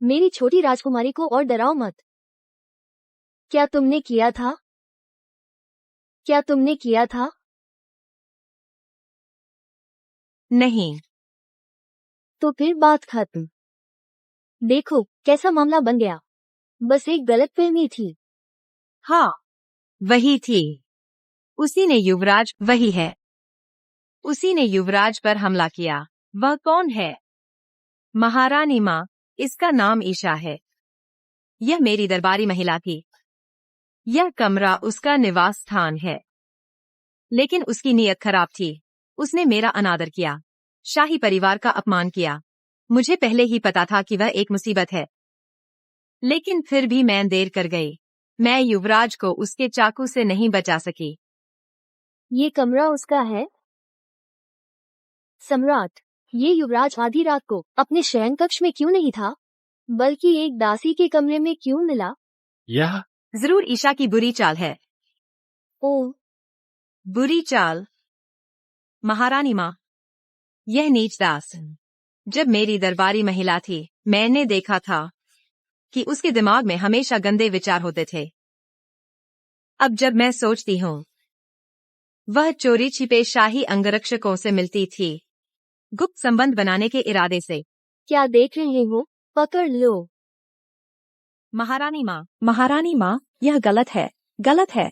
मेरी छोटी राजकुमारी को और डराओ मत। क्या तुमने किया था? क्या तुमने किया था? नहीं। तो फिर बात खत्म। देखो कैसा मामला बन गया। बस एक गलतफहमी थी। हाँ, वही थी। उसी ने युवराज पर हमला किया। वह कौन है? महारानी माँ, इसका नाम ईशा है। यह मेरी दरबारी महिला थी। यह कमरा उसका निवास स्थान है। लेकिन उसकी नीयत खराब थी। उसने मेरा अनादर किया, शाही परिवार का अपमान किया। मुझे पहले ही पता था कि वह एक मुसीबत है, लेकिन फिर भी मैं देर कर गई। मैं युवराज को उसके चाकू से नहीं बचा सकी। ये कमरा उसका है? सम्राट, ये युवराज आधी रात को अपने शयन कक्ष में क्यों नहीं था, बल्कि एक दासी के कमरे में क्यों मिला? यह जरूर ईशा की बुरी चाल है। ओह, बुरी चाल? महारानी माँ, यह नीच दास जब मेरी दरबारी महिला थी, मैंने देखा था कि उसके दिमाग में हमेशा गंदे विचार होते थे। अब जब मैं सोचती हूँ, वह चोरी छिपे शाही अंगरक्षकों से मिलती थी, गुप्त संबंध बनाने के इरादे से। क्या देख रहे हो? पकड़ लो। महारानी महारानी माँ, यह गलत है, गलत है।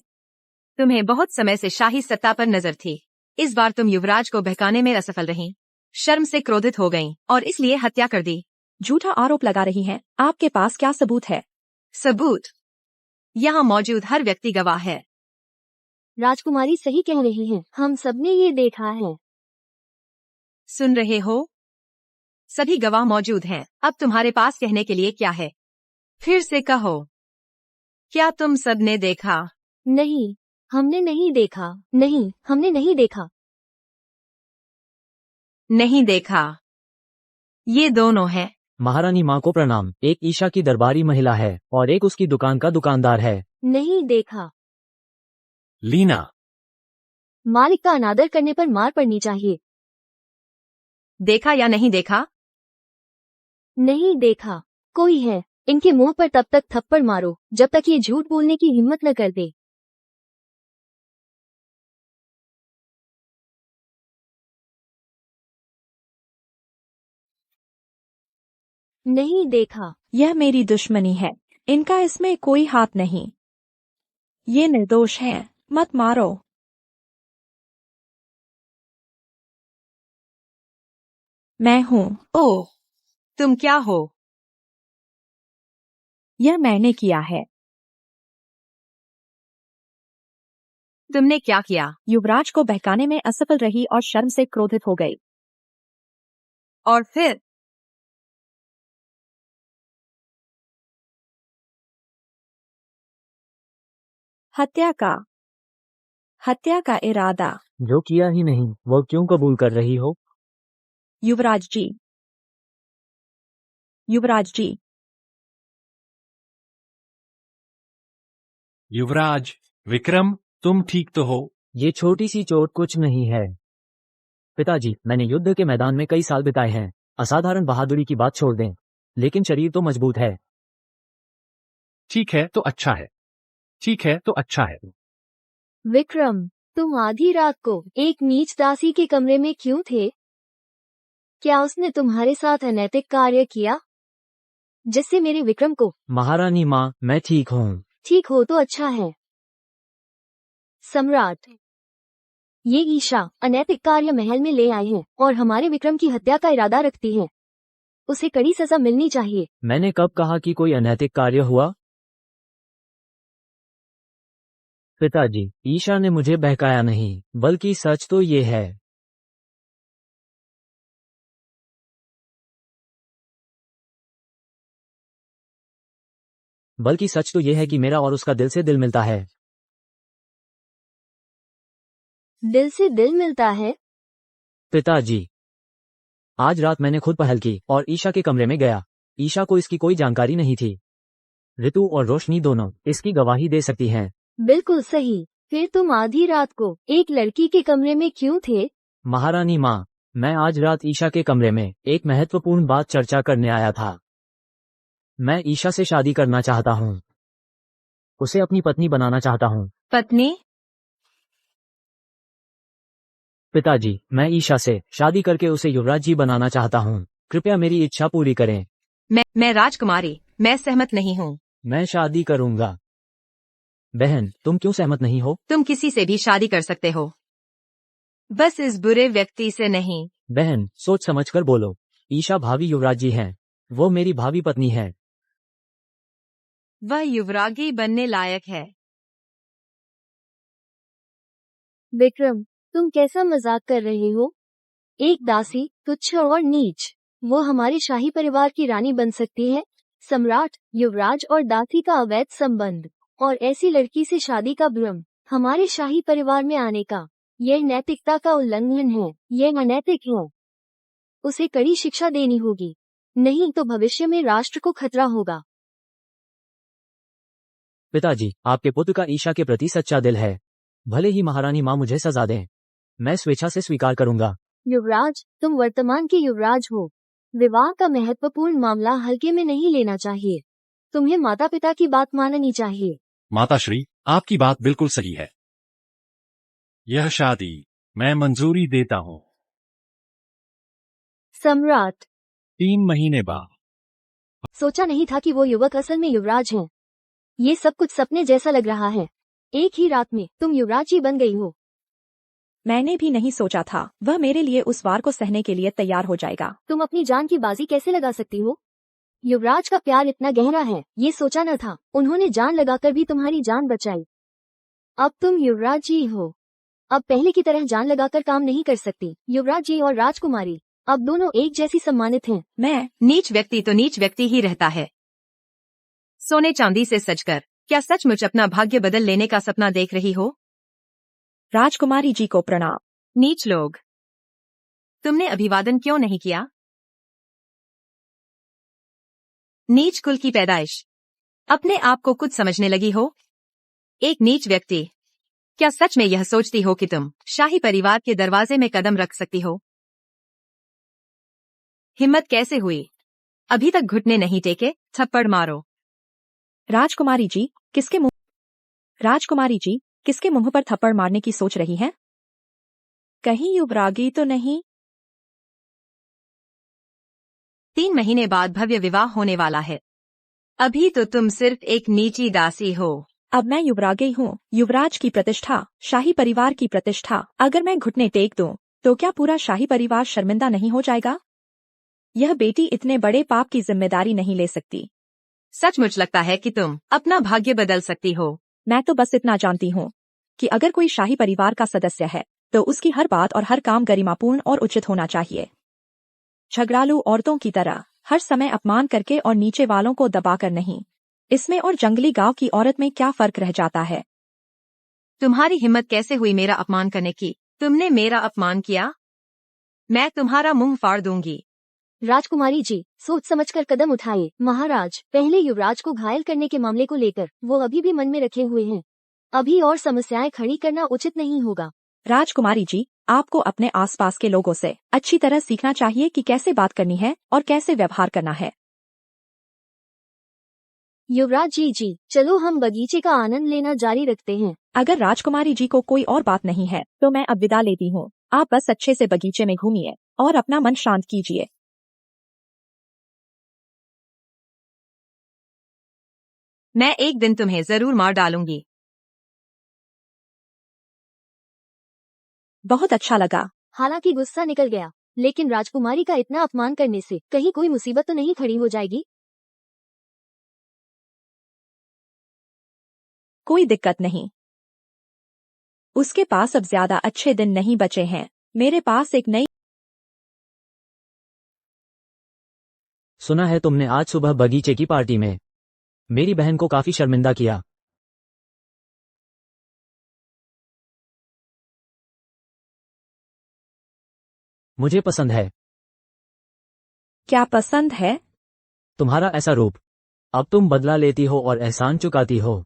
तुम्हें बहुत समय से शाही सत्ता पर नजर थी। इस बार तुम युवराज को बहकाने में असफल रहीं। शर्म से क्रोधित हो गईं और इसलिए हत्या कर दी। झूठा आरोप लगा रही हैं। आपके पास क्या सबूत है? सबूत? यहाँ मौजूद हर व्यक्ति गवाह है। राजकुमारी सही कह रही हैं, हम सबने ये देखा है। सुन रहे हो? सभी गवाह मौजूद हैं। अब तुम्हारे पास कहने के लिए क्या है? फिर से कहो। क्या तुम सब ने देखा? नहीं, हमने नहीं देखा। नहीं, हमने नहीं देखा। नहीं देखा। ये दोनों हैं। महारानी माँ को प्रणाम। एक ईशा की दरबारी महिला है और एक उसकी दुकान का दुकानदार है। नहीं देखा। लीना, मालिक का अनादर करने पर मार पड़नी चाहिए। देखा या नहीं देखा? नहीं देखा। कोई है, इनके मुंह पर तब तक थप्पड़ मारो जब तक ये झूठ बोलने की हिम्मत न कर दे। नहीं देखा। यह मेरी दुश्मनी है, इनका इसमें कोई हाथ नहीं। ये निर्दोष हैं, मत मारो। मैं हूँ। ओह, तुम क्या हो? यह मैंने किया है। तुमने क्या किया? युवराज को बहकाने में असफल रही और शर्म से क्रोधित हो गई। और फिर? हत्या का इरादा। जो किया ही नहीं वो क्यों कबूल कर रही हो? युवराज जी, युवराज विक्रम, तुम ठीक तो हो? ये छोटी सी चोट कुछ नहीं है। पिताजी, मैंने युद्ध के मैदान में कई साल बिताए हैं। असाधारण बहादुरी की बात छोड़ दें, लेकिन शरीर तो मजबूत है। ठीक है तो अच्छा है। ठीक है तो अच्छा है। विक्रम, तुम आधी रात को एक नीच दासी के कमरे में क्यों थे? क्या उसने तुम्हारे साथ अनैतिक कार्य किया, जिससे मेरे विक्रम को? महारानी माँ, मैं ठीक हूँ। ठीक हो तो अच्छा है। सम्राट, ये ईशा अनैतिक कार्य महल में ले आए हैं और हमारे विक्रम की हत्या का इरादा रखती है। उसे कड़ी सजा मिलनी चाहिए। मैंने कब कहा कि कोई अनैतिक कार्य हुआ? पिताजी, ईशा ने मुझे बहकाया नहीं, बल्कि सच तो ये है। बल्कि सच तो ये है कि मेरा और उसका दिल से दिल मिलता है। दिल से दिल मिलता है? पिताजी, आज रात मैंने खुद पहल की और ईशा के कमरे में गया। ईशा को इसकी कोई जानकारी नहीं थी। ऋतु और रोशनी दोनों इसकी गवाही दे सकती हैं। बिल्कुल सही। फिर तुम आधी रात को एक लड़की के कमरे में क्यों थे? महारानी माँ, मैं आज रात ईशा के कमरे में एक महत्वपूर्ण बात चर्चा करने आया था। मैं ईशा से शादी करना चाहता हूँ। उसे अपनी पत्नी बनाना चाहता हूँ। पत्नी? पिताजी, मैं ईशा से शादी करके उसे युवराज जी बनाना चाहता हूँ। कृपया मेरी इच्छा पूरी करें। मैं राजकुमारी, मैं सहमत नहीं हूँ। मैं शादी करूँगा। बहन, तुम क्यों सहमत नहीं हो? तुम किसी से भी शादी कर सकते हो, बस इस बुरे व्यक्ति से नहीं। बहन, सोच समझकर बोलो। ईशा भावी युवराज जी हैं। वो मेरी भावी पत्नी है। वह युवरागी बनने लायक है। विक्रम, तुम कैसा मजाक कर रहे हो? एक दासी, तुच्छ और नीच। वो हमारे शाही परिवार की रानी बन सकती है? सम्राट, युवराज और दासी का अवैध संबंध और ऐसी लड़की से शादी का भ्रम हमारे शाही परिवार में आने का, यह नैतिकता का उल्लंघन है। यह अनैतिक है। उसे कड़ी शिक्षा देनी होगी, नहीं तो भविष्य में राष्ट्र को खतरा होगा। पिताजी, आपके पुत्र का ईशा के प्रति सच्चा दिल है। भले ही महारानी माँ मुझे सजा दें, मैं स्वेच्छा से स्वीकार करूंगा। युवराज, तुम वर्तमान के युवराज हो। विवाह का महत्वपूर्ण मामला हल्के में नहीं लेना चाहिए। तुम्हें माता पिता की बात माननी चाहिए। माताश्री, आपकी बात बिल्कुल सही है। यह शादी मैं मंजूरी देता हूँ। सम्राट, 3 महीने बाद। सोचा नहीं था कि वो युवक असल में युवराज हैं। ये सब कुछ सपने जैसा लग रहा है। एक ही रात में तुम युवराज जी बन गई हो। मैंने भी नहीं सोचा था वह मेरे लिए उस वार को सहने के लिए तैयार हो जाएगा। तुम अपनी जान की बाजी कैसे लगा सकती हो? युवराज का प्यार इतना गहरा है, ये सोचा न था। उन्होंने जान लगाकर भी तुम्हारी जान बचाई। अब तुम युवराज जी हो। अब पहले की तरह जान लगाकर काम नहीं कर सकती। युवराज जी और राजकुमारी अब दोनों एक जैसी सम्मानित हैं। मैं नीच व्यक्ति तो नीच व्यक्ति ही रहता है। सोने चांदी से सजकर क्या सचमुच अपना भाग्य बदल लेने का सपना देख रही हो? राजकुमारी जी को प्रणाम। नीच लोग, तुमने अभिवादन क्यों नहीं किया? नीच कुल की पैदाइश, अपने आप को कुछ समझने लगी हो? एक नीच व्यक्ति, क्या सच में यह सोचती हो कि तुम शाही परिवार के दरवाजे में कदम रख सकती हो? हिम्मत कैसे हुई? अभी तक घुटने नहीं टेके, थप्पड़ मारो। राजकुमारी जी किसके मुंह पर थप्पड़ मारने की सोच रही हैं? कहीं युवरागी तो नहीं? 3 महीने बाद भव्य विवाह होने वाला है। अभी तो तुम सिर्फ एक नीची दासी हो। अब मैं युवरागी हूँ। युवराज की प्रतिष्ठा, शाही परिवार की प्रतिष्ठा, अगर मैं घुटने टेक दूं, तो क्या पूरा शाही परिवार शर्मिंदा नहीं हो जाएगा? यह बेटी इतने बड़े पाप की जिम्मेदारी नहीं ले सकती। सचमुच लगता है कि तुम अपना भाग्य बदल सकती हो। मैं तो बस इतना जानती हूँ कि अगर कोई शाही परिवार का सदस्य है तो उसकी हर बात और हर काम गरिमापूर्ण और उचित होना चाहिए। झगड़ालू औरतों की तरह हर समय अपमान करके और नीचे वालों को दबाकर नहीं। इसमें और जंगली गांव की औरत में क्या फर्क रह जाता है? तुम्हारी हिम्मत कैसे हुई मेरा अपमान करने की? तुमने मेरा अपमान किया, मैं तुम्हारा मुंह फाड़ दूंगी। राजकुमारी जी, सोच समझकर कदम उठाए। महाराज, पहले युवराज को घायल करने के मामले को लेकर वो अभी भी मन में रखे हुए हैं। अभी और समस्याएं खड़ी करना उचित नहीं होगा। राजकुमारी जी, आपको अपने आसपास के लोगों से अच्छी तरह सीखना चाहिए कि कैसे बात करनी है और कैसे व्यवहार करना है। युवराज जी, चलो हम बगीचे का आनंद लेना जारी रखते हैं। अगर राजकुमारी जी को कोई और बात नहीं है तो मैं अब विदा लेती हूँ। आप बस अच्छे से बगीचे में घूमिए और अपना मन शांत कीजिए। मैं एक दिन तुम्हें जरूर मार डालूंगी। बहुत अच्छा लगा। हालांकि गुस्सा निकल गया, लेकिन राजकुमारी का इतना अपमान करने से कहीं कोई मुसीबत तो नहीं खड़ी हो जाएगी? कोई दिक्कत नहीं। उसके पास अब ज्यादा अच्छे दिन नहीं बचे हैं। मेरे पास एक नई। सुना है तुमने आज सुबह बगीचे की पार्टी में मेरी बहन को काफी शर्मिंदा किया। मुझे पसंद है क्या पसंद है? तुम्हारा ऐसा रूप। अब तुम बदला लेती हो और एहसान चुकाती हो।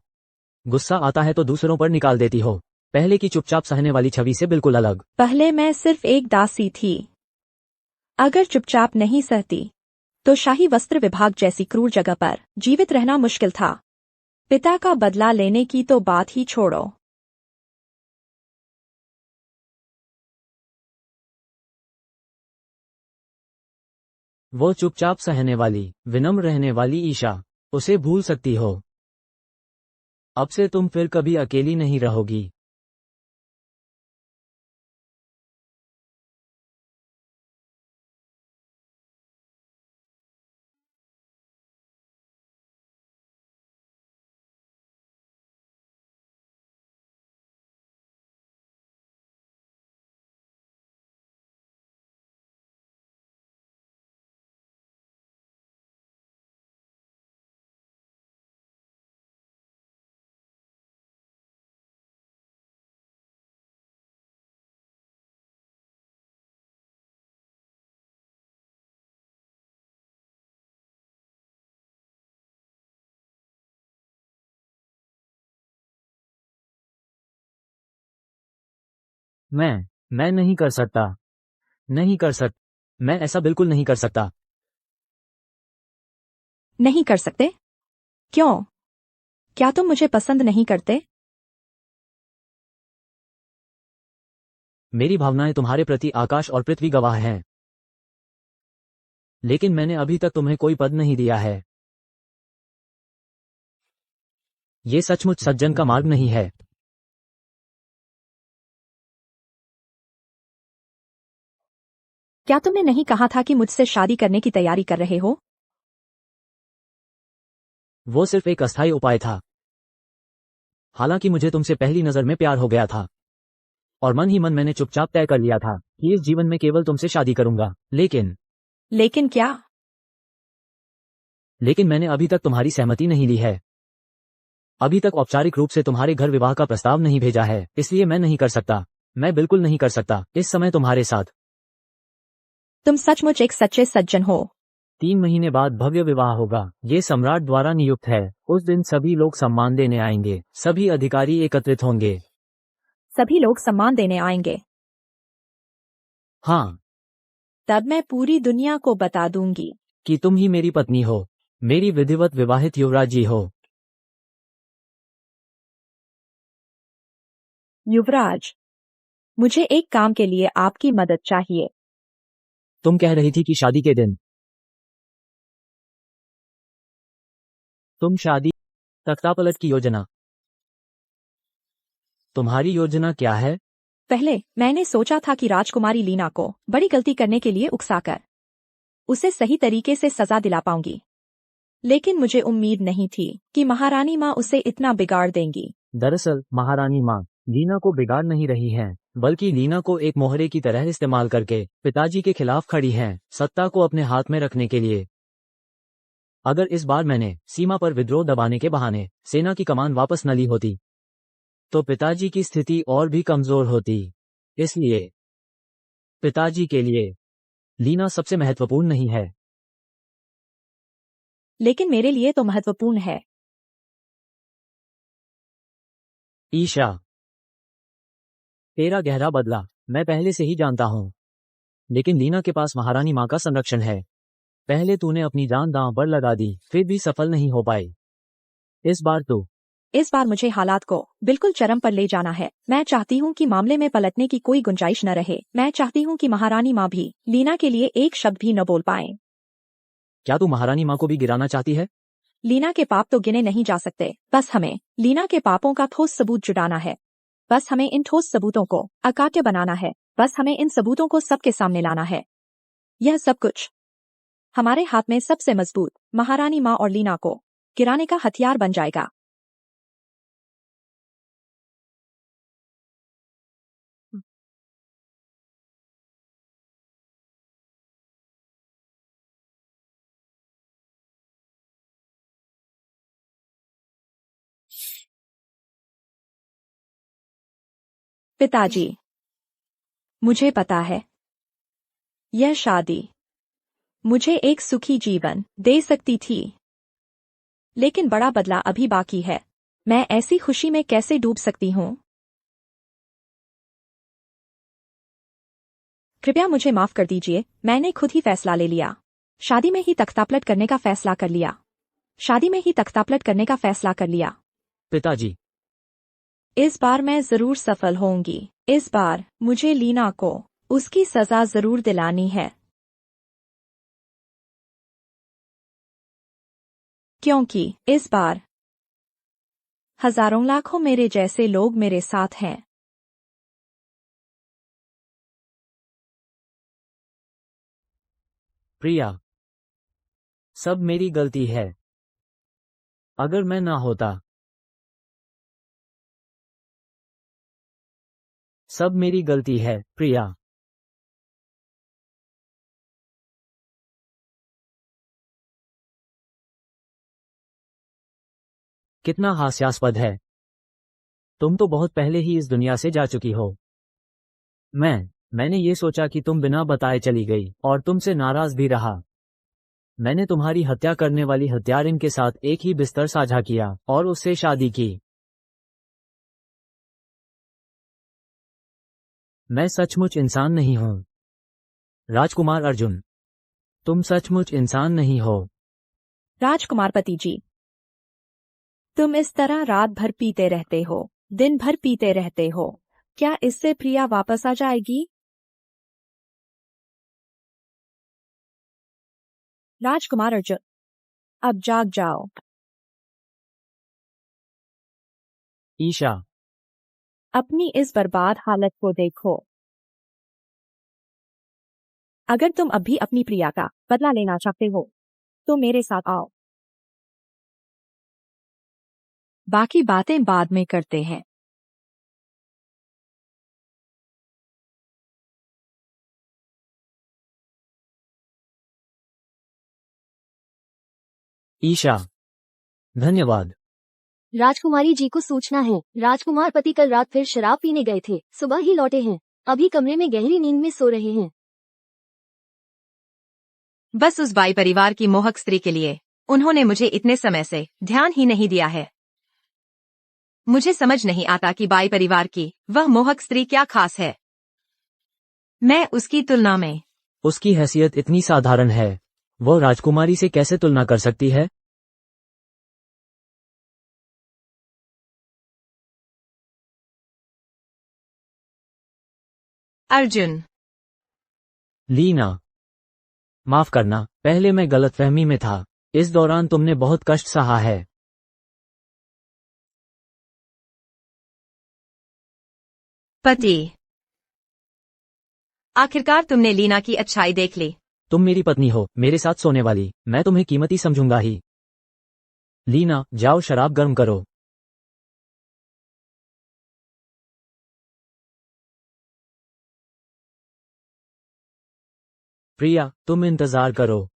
गुस्सा आता है तो दूसरों पर निकाल देती हो। पहले की चुपचाप सहने वाली छवि से बिल्कुल अलग। पहले मैं सिर्फ एक दासी थी। अगर चुपचाप नहीं सहती तो शाही वस्त्र विभाग जैसी क्रूर जगह पर जीवित रहना मुश्किल था। पिता का बदला लेने की तो बात ही छोड़ो। वो चुपचाप सहने वाली, विनम्र रहने वाली ईशा, उसे भूल सकती हो। अब से तुम फिर कभी अकेली नहीं रहोगी। मैं नहीं कर सकता। नहीं कर सक मैं ऐसा बिल्कुल नहीं कर सकता। नहीं कर सकते? क्यों? क्या तुम मुझे पसंद नहीं करते? मेरी भावनाएं तुम्हारे प्रति आकाश और पृथ्वी गवाह हैं। लेकिन मैंने अभी तक तुम्हें कोई पद नहीं दिया है। ये सचमुच सज्जन का मार्ग नहीं है। क्या तुमने नहीं कहा था कि मुझसे शादी करने की तैयारी कर रहे हो? वो सिर्फ एक अस्थायी उपाय था। हालांकि मुझे तुमसे पहली नजर में प्यार हो गया था और मन ही मन मैंने चुपचाप तय कर लिया था कि इस जीवन में केवल तुमसे शादी करूंगा। लेकिन क्या? लेकिन मैंने अभी तक तुम्हारी सहमति नहीं ली है। अभी तक औपचारिक रूप से तुम्हारे घर विवाह का प्रस्ताव नहीं भेजा है, इसलिए मैं नहीं कर सकता। मैं बिल्कुल नहीं कर सकता इस समय तुम्हारे साथ। तुम सचमुच एक सच्चे सज्जन हो। 3 महीने बाद भव्य विवाह होगा। ये सम्राट द्वारा नियुक्त है। उस दिन सभी लोग सम्मान देने आएंगे। सभी अधिकारी एकत्रित होंगे। सभी लोग सम्मान देने आएंगे। हाँ, तब मैं पूरी दुनिया को बता दूंगी कि तुम ही मेरी पत्नी हो, मेरी विधिवत विवाहित युवराज जी हो। युवराज, मुझे एक काम के लिए आपकी मदद चाहिए। तुम कह रही थी कि शादी के दिन तुम शादी तख्तापलट की योजना। तुम्हारी योजना क्या है? पहले मैंने सोचा था कि राजकुमारी लीना को बड़ी गलती करने के लिए उकसाकर उसे सही तरीके से सजा दिला पाऊंगी, लेकिन मुझे उम्मीद नहीं थी कि महारानी माँ उसे इतना बिगाड़ देंगी। दरअसल महारानी माँ लीना को बिगाड़ नहीं रही हैं, बल्कि लीना को एक मोहरे की तरह इस्तेमाल करके पिताजी के खिलाफ खड़ी हैं, सत्ता को अपने हाथ में रखने के लिए। अगर इस बार मैंने सीमा पर विद्रोह दबाने के बहाने सेना की कमान वापस न ली होती तो पिताजी की स्थिति और भी कमजोर होती। इसलिए पिताजी के लिए लीना सबसे महत्वपूर्ण नहीं है। लेकिन मेरे लिए तो महत्वपूर्ण है। ईशा, तेरा गहरा बदला मैं पहले से ही जानता हूँ, लेकिन लीना के पास महारानी माँ का संरक्षण है। पहले तूने अपनी जान दांव पर लगा दी, फिर भी सफल नहीं हो पाई। इस बार मुझे हालात को बिल्कुल चरम पर ले जाना है। मैं चाहती हूँ कि मामले में पलटने की कोई गुंजाइश न रहे। मैं चाहती हूँ कि महारानी माँ भी लीना के लिए एक शब्द भी न बोल पाए। क्या तू महारानी माँ को भी गिराना चाहती है? लीना के पाप तो गिने नहीं जा सकते, बस हमें लीना के पापों का ठोस सबूत जुटाना है। बस हमें इन ठोस सबूतों को अकाट्य बनाना है। बस हमें इन सबूतों को सबके सामने लाना है। यह सब कुछ हमारे हाथ में सबसे मजबूत महारानी माँ और लीना को गिराने का हथियार बन जाएगा। पिताजी, मुझे पता है यह शादी मुझे एक सुखी जीवन दे सकती थी, लेकिन बड़ा बदला अभी बाकी है। मैं ऐसी खुशी में कैसे डूब सकती हूँ? कृपया मुझे माफ कर दीजिए, मैंने खुद ही फैसला ले लिया। शादी में ही तख्तापलट करने का फैसला कर लिया। शादी में ही तख्तापलट करने का फैसला कर लिया। पिताजी, इस बार मैं जरूर सफल होंगी। इस बार मुझे लीना को उसकी सजा जरूर दिलानी है, क्योंकि इस बार हजारों लाखों मेरे जैसे लोग मेरे साथ हैं। प्रिया, सब मेरी गलती है। अगर मैं ना होता, सब मेरी गलती है, प्रिया। कितना हास्यास्पद है। तुम तो बहुत पहले ही इस दुनिया से जा चुकी हो। मैंने ये सोचा कि तुम बिना बताए चली गई और तुमसे नाराज भी रहा। मैंने तुम्हारी हत्या करने वाली हत्यारिन के साथ एक ही बिस्तर साझा किया और उससे शादी की। मैं सचमुच इंसान नहीं हूँ। राजकुमार अर्जुन, तुम सचमुच इंसान नहीं हो। राजकुमार पति जी, तुम इस तरह रात भर पीते रहते हो, दिन भर पीते रहते हो। क्या इससे प्रिया वापस आ जाएगी? राजकुमार अर्जुन, अब जाग जाओ। ईशा, अपनी इस बर्बाद हालत को देखो। अगर तुम अब भी अपनी प्रिया का बदला लेना चाहते हो तो मेरे साथ आओ। बाकी बातें बाद में करते हैं। ईशा, धन्यवाद। राजकुमारी जी को सूचना है, राजकुमार पति कल रात फिर शराब पीने गए थे, सुबह ही लौटे हैं। अभी कमरे में गहरी नींद में सो रहे हैं। बस उस बाई परिवार की मोहक स्त्री के लिए उन्होंने मुझे इतने समय से ध्यान ही नहीं दिया है। मुझे समझ नहीं आता कि बाई परिवार की वह मोहक स्त्री क्या खास है। मैं उसकी तुलना में उसकी हैसियत इतनी साधारण है, वो राजकुमारी से कैसे तुलना कर सकती है? अर्जुन, लीना, माफ करना, पहले मैं गलतफहमी में था। इस दौरान तुमने बहुत कष्ट सहा है। पति, आखिरकार तुमने लीना की अच्छाई देख ली। तुम मेरी पत्नी हो, मेरे साथ सोने वाली, मैं तुम्हें कीमती समझूंगा ही। लीना, जाओ शराब गर्म करो। प्रिया, तुम इंतजार करो।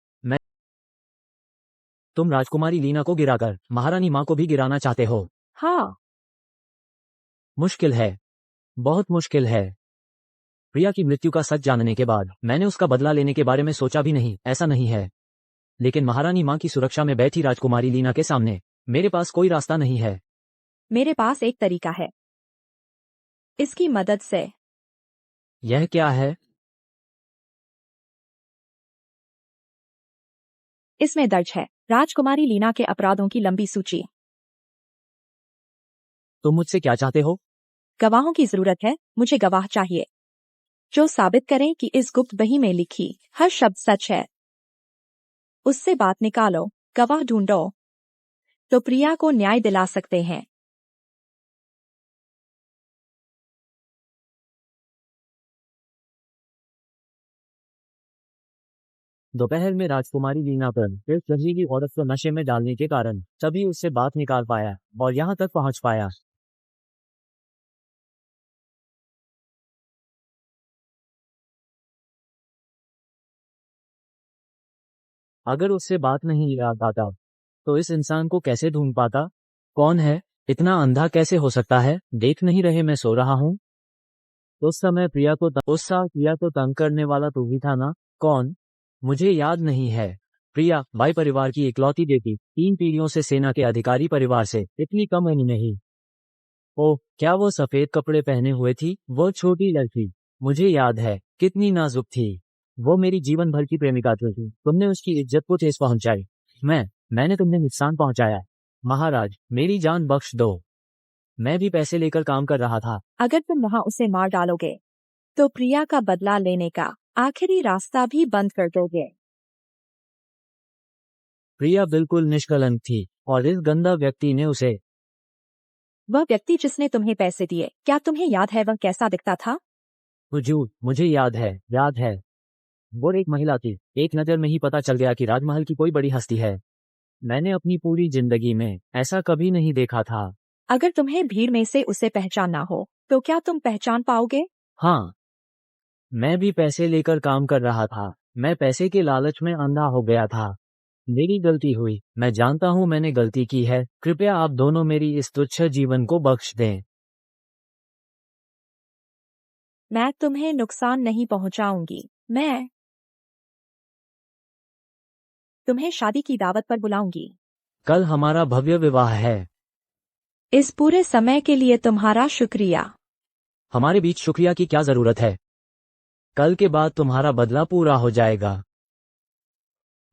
तुम राजकुमारी लीना को गिराकर महारानी माँ को भी गिराना चाहते हो। हाँ, मुश्किल है, बहुत मुश्किल है। प्रिया की मृत्यु का सच जानने के बाद मैंने उसका बदला लेने के बारे में सोचा भी नहीं, ऐसा नहीं है। लेकिन महारानी माँ की सुरक्षा में बैठी राजकुमारी लीना के सामने मेरे पास कोई रास्ता नहीं है। मेरे पास एक तरीका है। इसकी मदद से यह क्या है? इसमें दर्ज है राजकुमारी लीना के अपराधों की लंबी सूची। तुम मुझसे क्या चाहते हो? गवाहों की जरूरत है। मुझे गवाह चाहिए जो साबित करें कि इस गुप्त बही में लिखी हर शब्द सच है। उससे बात निकालो, गवाह ढूंढो तो प्रिया को न्याय दिला सकते हैं। दोपहर में राजकुमारी लीना पर फिर शहरी की औरत को नशे में डालने के कारण तभी उससे बात निकाल पाया और यहाँ तक पहुँच पाया। अगर उससे बात नहीं याद आता तो इस इंसान को कैसे ढूंढ पाता? कौन है? इतना अंधा कैसे हो सकता है? देख नहीं रहे मैं सो रहा हूँ? उस साल प्रिया को तंग करने वाला तू ही था ना? कौन? मुझे याद नहीं है। प्रिया बाई परिवार की इकलौती बेटी, 3 पीढ़ियों से सेना के अधिकारी परिवार से, इतनी कम उम्र नहीं। ओह, क्या वो सफेद कपड़े पहने हुए थी? वो छोटी लड़की, मुझे याद है, कितनी नाजुक थी। वो मेरी जीवन भर की प्रेमिका थी। तुमने उसकी इज्जत को ठेस पहुंचाई। मैंने तुम्हें नुकसान पहुंचाया। महाराज, मेरी जान बख्श दो। मैं भी पैसे लेकर काम कर रहा था। अगर तुम वहां उसे मार डालोगे तो प्रिया का बदला लेने का आखिरी रास्ता भी बंद कर दोगे। प्रिया बिल्कुल निष्कलंक थी और इस गंदा व्यक्ति ने उसे। वह व्यक्ति जिसने तुम्हें पैसे दिए, क्या तुम्हें याद है वह कैसा दिखता था? हुजूर, मुझे याद है। वो एक महिला थी। एक नजर में ही पता चल गया कि राजमहल की कोई बड़ी हस्ती है। मैंने अपनी पूरी जिंदगी में ऐसा कभी नहीं देखा था। अगर तुम्हें भीड़ में से उसे पहचानना हो तो क्या तुम पहचान पाओगे? हाँ, मैं भी पैसे लेकर काम कर रहा था। मैं पैसे के लालच में अंधा हो गया था। मेरी गलती हुई। मैं जानता हूँ मैंने गलती की है। कृपया आप दोनों मेरी इस तुच्छ जीवन को बख्श दें। मैं तुम्हें नुकसान नहीं पहुंचाऊंगी। मैं तुम्हें शादी की दावत पर बुलाऊंगी। कल हमारा भव्य विवाह है। इस पूरे समय के लिए तुम्हारा शुक्रिया। हमारे बीच शुक्रिया की क्या जरूरत है? कल के बाद तुम्हारा बदला पूरा हो जाएगा।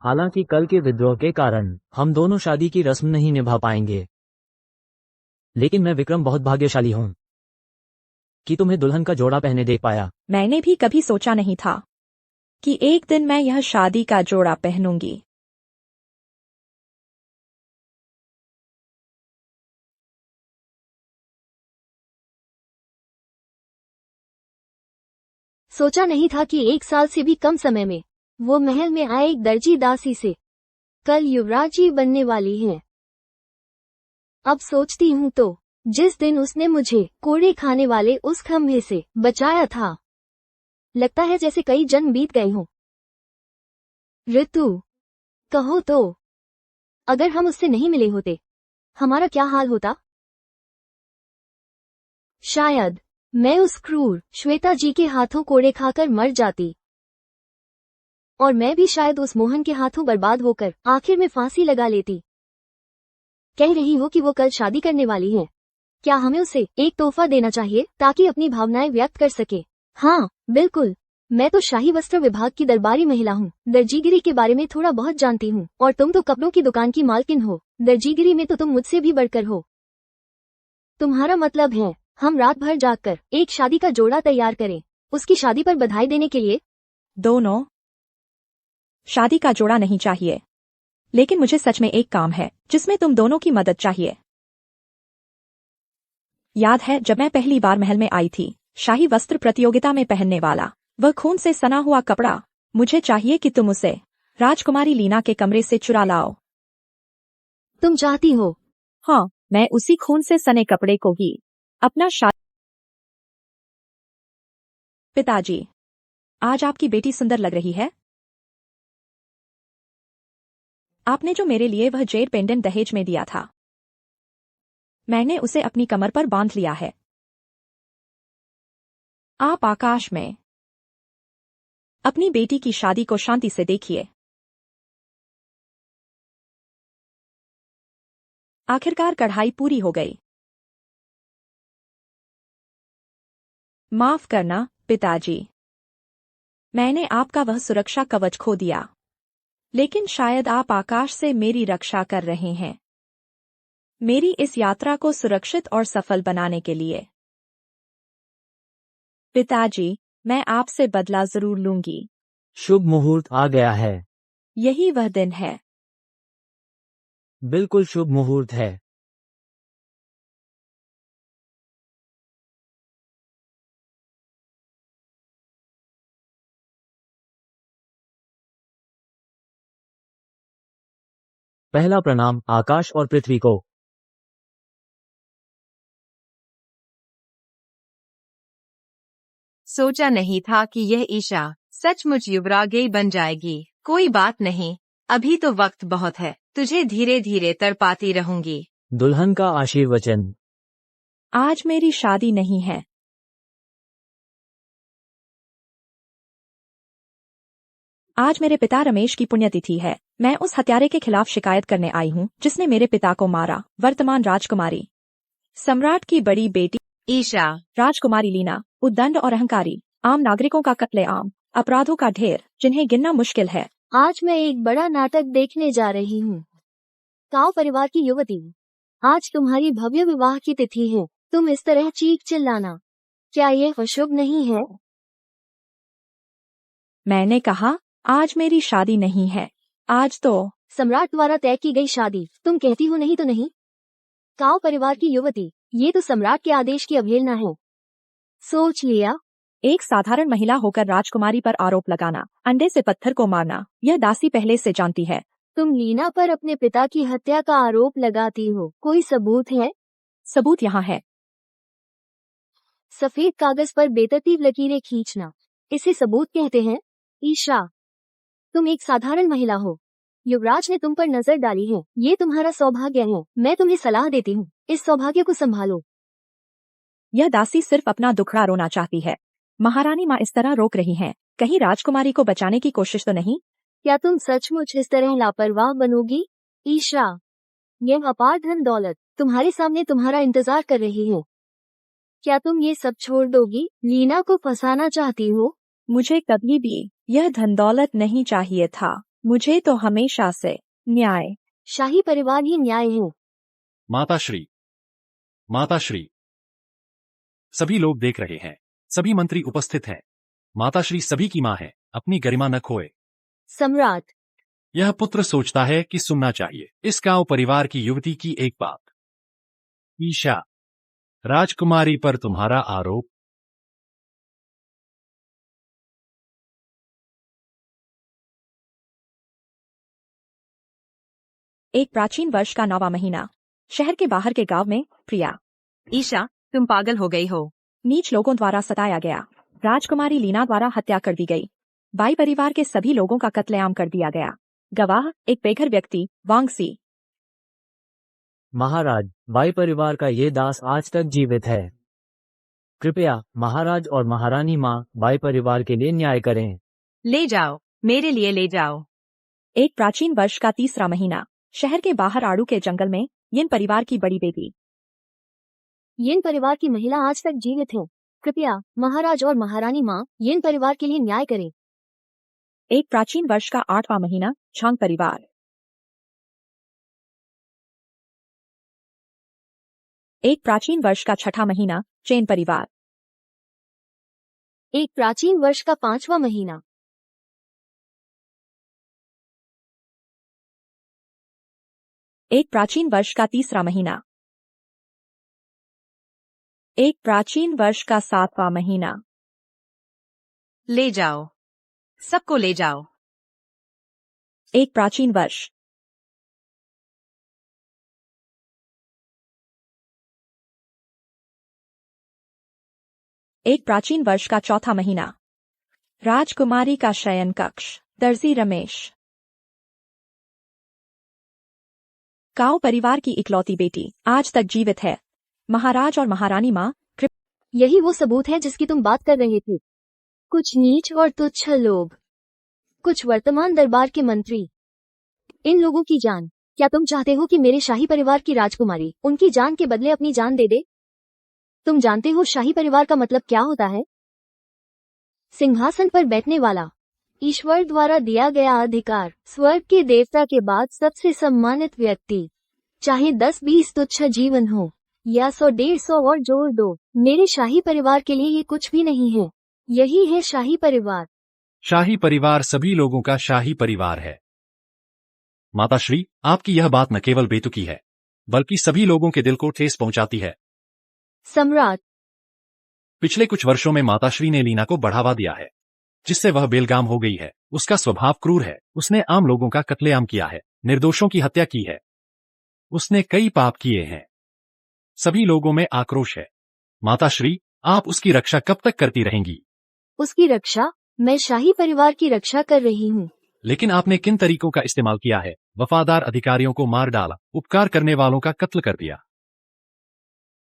हालांकि कल के विद्रोह के कारण हम दोनों शादी की रस्म नहीं निभा पाएंगे, लेकिन मैं विक्रम बहुत भाग्यशाली हूँ कि तुम्हें दुल्हन का जोड़ा पहने देख पाया। मैंने भी कभी सोचा नहीं था कि एक दिन मैं यह शादी का जोड़ा पहनूंगी। सोचा नहीं था कि 1 साल से भी कम समय में वो महल में आए एक दर्जी दासी से कल युवराज जी बनने वाली हैं। अब सोचती हूँ तो जिस दिन उसने मुझे कोड़े खाने वाले उस खंभे से बचाया था, लगता है जैसे कई जन्म बीत गए हों। ऋतु, कहो तो अगर हम उससे नहीं मिले होते, हमारा क्या हाल होता? शायद मैं उस क्रूर श्वेता जी के हाथों कोड़े खाकर मर जाती, और मैं भी शायद उस मोहन के हाथों बर्बाद होकर आखिर में फांसी लगा लेती। कह रही हो कि वो कल शादी करने वाली है। क्या हमें उसे एक तोहफा देना चाहिए ताकि अपनी भावनाएं व्यक्त कर सके? हाँ, बिल्कुल। मैं तो शाही वस्त्र विभाग की दरबारी महिला हूँ। दर्जीगिरी के बारे में थोड़ा बहुत जानती हूँ, और तुम तो कपड़ों की दुकान की मालकिन हो। दर्जीगिरी में तो तुम मुझसे भी बढ़कर हो। तुम्हारा मतलब है हम रात भर जागकर एक शादी का जोड़ा तैयार करें, उसकी शादी पर बधाई देने के लिए? दोनों शादी का जोड़ा नहीं चाहिए, लेकिन मुझे सच में एक काम है जिसमें तुम दोनों की मदद चाहिए। याद है जब मैं पहली बार महल में आई थी, शाही वस्त्र प्रतियोगिता में पहनने वाला वह खून से सना हुआ कपड़ा? मुझे चाहिए कि तुम उसे राजकुमारी लीना के कमरे से चुरा लाओ। तुम चाहती हो? हाँ, मैं उसी खून से सने कपड़े को ही अपना पिताजी, आज आपकी बेटी सुंदर लग रही है। आपने जो मेरे लिए वह जेड पेंडेंट दहेज में दिया था, मैंने उसे अपनी कमर पर बांध लिया है। आप आकाश में अपनी बेटी की शादी को शांति से देखिए। आखिरकार कढ़ाई पूरी हो गई। माफ करना पिताजी, मैंने आपका वह सुरक्षा कवच खो दिया, लेकिन शायद आप आकाश से मेरी रक्षा कर रहे हैं, मेरी इस यात्रा को सुरक्षित और सफल बनाने के लिए। पिताजी, मैं आपसे बदला जरूर लूंगी। शुभ मुहूर्त आ गया है। यही वह दिन है। बिल्कुल शुभ मुहूर्त है। पहला प्रणाम आकाश और पृथ्वी को। सोचा नहीं था कि यह ईशा सचमुच युवरागी बन जाएगी। कोई बात नहीं, अभी तो वक्त बहुत है। तुझे धीरे धीरे तड़पाती रहूंगी। दुल्हन का आशीर्वचन। आज मेरी शादी नहीं है। आज मेरे पिता रमेश की पुण्यतिथि है। मैं उस हत्यारे के खिलाफ शिकायत करने आई हूँ जिसने मेरे पिता को मारा। वर्तमान राजकुमारी, सम्राट की बड़ी बेटी ईशा, राजकुमारी लीना, उद्दंड और अहंकारी, आम नागरिकों का कत्लेआम, अपराधों का ढेर जिन्हें गिनना मुश्किल है। आज मैं एक बड़ा नाटक देखने जा रही हूँ। काव परिवार की युवती, आज तुम्हारी भव्य विवाह की तिथि है। तुम इस तरह चीख चिल्लाना, क्या यह अशुभ नहीं है? मैंने कहा आज मेरी शादी नहीं है। आज तो सम्राट द्वारा तय की गई शादी, तुम कहती हो नहीं तो नहीं। काव परिवार की युवती, ये तो सम्राट के आदेश की अवहेलना है। सोच लिया। एक साधारण महिला होकर राजकुमारी पर आरोप लगाना, अंडे से पत्थर को मारना, यह दासी पहले से जानती है। तुम लीना पर अपने पिता की हत्या का आरोप लगाती हो। कोई सबूत है? सबूत यहाँ है। सफेद कागज पर बेतरतीब लकीरें खींचना, इसे सबूत कहते हैं। ईशा, तुम एक साधारण महिला हो। युवराज ने तुम पर नजर डाली है। ये तुम्हारा सौभाग्य है। मैं तुम्हें सलाह देती हूँ, इस सौभाग्य को संभालो। यह दासी सिर्फ अपना दुखड़ा रोना चाहती है। महारानी माँ इस तरह रोक रही हैं, कहीं राजकुमारी को बचाने की कोशिश तो नहीं। क्या तुम सचमुच इस तरह लापरवाह बनोगी? ईशा, यह अपार धन दौलत तुम्हारे सामने तुम्हारा इंतजार कर रही है। क्या तुम ये सब छोड़ दोगी? लीना को फंसाना चाहती हो? मुझे कभी भी यह धन दौलत नहीं चाहिए था। मुझे तो हमेशा से न्याय। शाही परिवार ही न्याय है। माताश्री, माताश्री, सभी लोग देख रहे हैं, सभी मंत्री उपस्थित हैं। माताश्री सभी की माँ है, अपनी गरिमा न खोए। सम्राट, यह पुत्र सोचता है कि सुनना चाहिए इस काव परिवार की युवती की एक बात। ईशा, राजकुमारी पर तुम्हारा आरोप। एक प्राचीन वर्ष का 9वां महीना, शहर के बाहर के गांव में प्रिया ईशा, तुम पागल हो गई हो। नीच लोगों द्वारा सताया गया। राजकुमारी लीना द्वारा हत्या कर दी गई। बाई परिवार के सभी लोगों का कत्लेआम कर दिया गया। गवाह एक बेघर व्यक्ति वांगसी। महाराज, बाई परिवार का ये दास आज तक जीवित है। कृपया महाराज और महारानी माँ बाई परिवार के लिए न्याय करें। ले जाओ, मेरे लिए ले जाओ। एक प्राचीन वर्ष का 3रा महीना, शहर के बाहर आड़ू के जंगल में यिन परिवार की बड़ी बेटी। यिन परिवार की महिला आज तक जीवित है। कृपया महाराज और महारानी माँ यिन परिवार के लिए न्याय करें। एक प्राचीन वर्ष का 8वां महीना, छांग परिवार। एक प्राचीन वर्ष का 6ठा महीना, चेन परिवार। एक प्राचीन वर्ष का 5वां महीना। एक प्राचीन वर्ष का 3रा महीना। एक प्राचीन वर्ष का 7वां महीना। ले जाओ, सबको ले जाओ। एक प्राचीन वर्ष। एक प्राचीन वर्ष का 4था महीना, राजकुमारी का शयन कक्ष, दर्जी रमेश। काव परिवार की इकलौती बेटी आज तक जीवित है। महाराज और महारानी माँ। यही वो सबूत है जिसकी तुम बात कर रहे थे। कुछ नीच और तुच्छ लोग, कुछ वर्तमान दरबार के मंत्री, इन लोगों की जान। क्या तुम चाहते हो कि मेरे शाही परिवार की राजकुमारी उनकी जान के बदले अपनी जान दे दे? तुम जानते हो शाही परिवार का मतलब क्या होता है? सिंहासन पर बैठने वाला, ईश्वर द्वारा दिया गया अधिकार, स्वर्ग के देवता के बाद सबसे सम्मानित व्यक्ति। चाहे 10-20 तुच्छ जीवन हो या 100-150 और जोड़ दो, मेरे शाही परिवार के लिए ये कुछ भी नहीं है। यही है शाही परिवार। शाही परिवार सभी लोगों का शाही परिवार है। माताश्री, आपकी यह बात न केवल बेतुकी है, बल्कि सभी लोगों के दिल को ठेस पहुंचाती है। सम्राट, पिछले कुछ वर्षों में माताश्री ने लीना को बढ़ावा दिया है, जिससे वह बेलगाम हो गई है। उसका स्वभाव क्रूर है। उसने आम लोगों का कत्लेआम किया है। निर्दोषों की हत्या की है। उसने कई पाप किए हैं। सभी लोगों में आक्रोश है। माताश्री, आप उसकी रक्षा कब तक करती रहेंगी? उसकी रक्षा? मैं शाही परिवार की रक्षा कर रही हूँ। लेकिन आपने किन तरीकों का इस्तेमाल किया है? वफादार अधिकारियों को मार डाला, उपकार करने वालों का कत्ल कर दिया।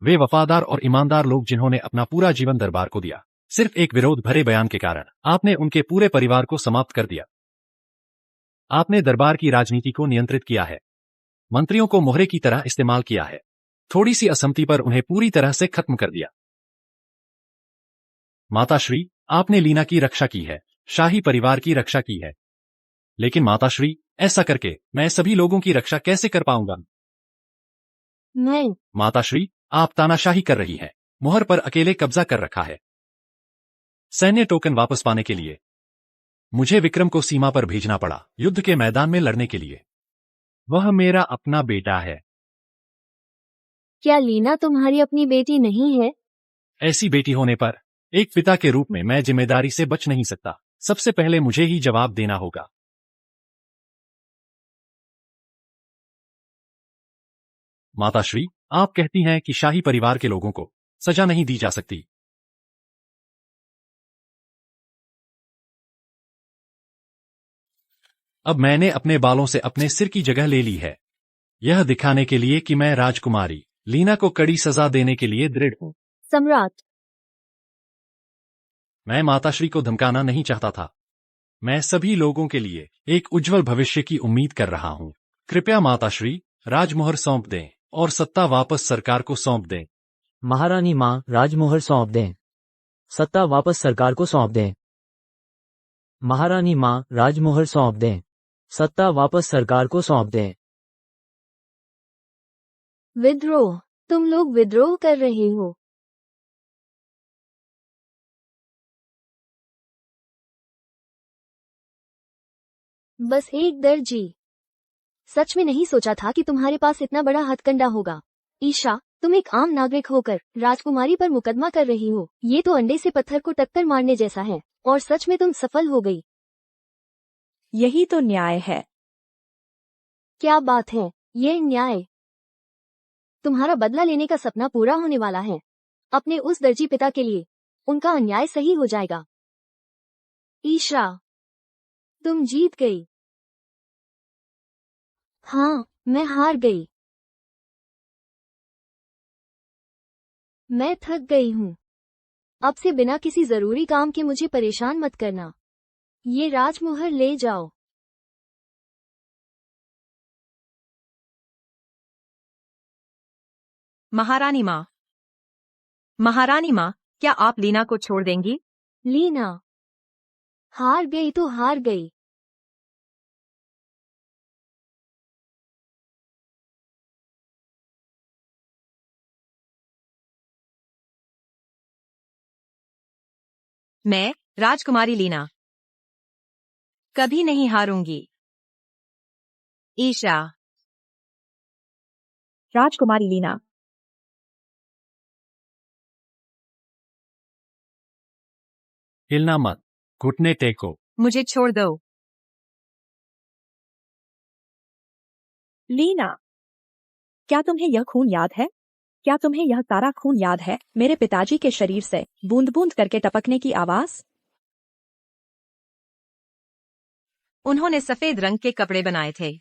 वे वफादार और ईमानदार लोग जिन्होंने अपना पूरा जीवन दरबार को दिया, सिर्फ एक विरोध भरे बयान के कारण आपने उनके पूरे परिवार को समाप्त कर दिया। आपने दरबार की राजनीति को नियंत्रित किया है। मंत्रियों को मोहरे की तरह इस्तेमाल किया है। थोड़ी सी असहमति पर उन्हें पूरी तरह से खत्म कर दिया। माताश्री, आपने लीना की रक्षा की है, शाही परिवार की रक्षा की है। लेकिन माताश्री, ऐसा करके मैं सभी लोगों की रक्षा कैसे कर पाऊंगा? माताश्री, आप तानाशाही कर रही हैं। मोहर पर अकेले कब्जा कर रखा है। सैन्य टोकन वापस पाने के लिए मुझे विक्रम को सीमा पर भेजना पड़ा, युद्ध के मैदान में लड़ने के लिए। वह मेरा अपना बेटा है। क्या लीना तुम्हारी अपनी बेटी नहीं है? ऐसी बेटी होने पर एक पिता के रूप में मैं जिम्मेदारी से बच नहीं सकता। सबसे पहले मुझे ही जवाब देना होगा। माताश्री, आप कहती हैं कि शाही परिवार के लोगों को सजा नहीं दी जा सकती। अब मैंने अपने बालों से अपने सिर की जगह ले ली है, यह दिखाने के लिए कि मैं राजकुमारी लीना को कड़ी सजा देने के लिए दृढ़ हूं। सम्राट, मैं माताश्री को धमकाना नहीं चाहता था। मैं सभी लोगों के लिए एक उज्जवल भविष्य की उम्मीद कर रहा हूं। कृपया माताश्री, राजमोहर सौंप दें और सत्ता वापस सरकार को सौंप दें। महारानी माँ, राजमोहर सौंप दें। सत्ता वापस सरकार को सौंप दें। महारानी माँ, राजमोहर सौंप दें। सत्ता वापस सरकार को सौंप दें। विद्रोह? तुम लोग विद्रोह कर रहे हो? बस एक दर्जी। सच में नहीं सोचा था कि तुम्हारे पास इतना बड़ा हथकंडा होगा। ईशा, तुम एक आम नागरिक होकर राजकुमारी पर मुकदमा कर रही हो। ये तो अंडे से पत्थर को टक्कर मारने जैसा है। और सच में तुम सफल हो गई। यही तो न्याय है। क्या बात है, ये न्याय। तुम्हारा बदला लेने का सपना पूरा होने वाला है। अपने उस दर्जी पिता के लिए उनका अन्याय सही हो जाएगा। ईशा, तुम जीत गई। हाँ, मैं हार गई। मैं थक गई हूँ। अब से बिना किसी जरूरी काम के मुझे परेशान मत करना। ये राजमोहर ले जाओ। महारानी माँ, महारानी माँ, क्या आप लीना को छोड़ देंगी? लीना हार गई तो हार गई। मैं, राजकुमारी लीना, कभी नहीं हारूंगी। ईशा, राजकुमारी लीना, हिलना मत, घुटने टेको। मुझे छोड़ दो। लीना, क्या तुम्हें यह खून याद है? क्या तुम्हें यह सारा खून याद है? मेरे पिताजी के शरीर से बूंद बूंद करके टपकने की आवाज। उन्होंने सफेद रंग के कपड़े बनाए थे।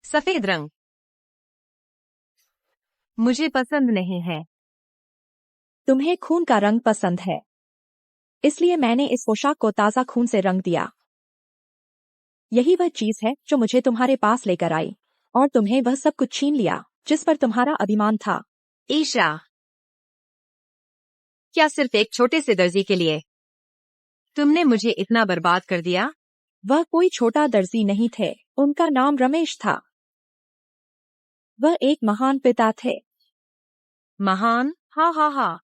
सफेद रंग मुझे पसंद नहीं है। तुम्हें खून का रंग पसंद है, इसलिए मैंने इस पोशाक को ताजा खून से रंग दिया। यही वह चीज है जो मुझे तुम्हारे पास लेकर आई, और तुम्हें वह सब कुछ छीन लिया जिस पर तुम्हारा अभिमान था। ईशा, क्या सिर्फ एक छोटे से दर्जी के लिए तुमने मुझे इतना बर्बाद कर दिया? वह कोई छोटा दर्जी नहीं थे, उनका नाम रमेश था। वह एक महान पिता थे। महान? हा हा हा।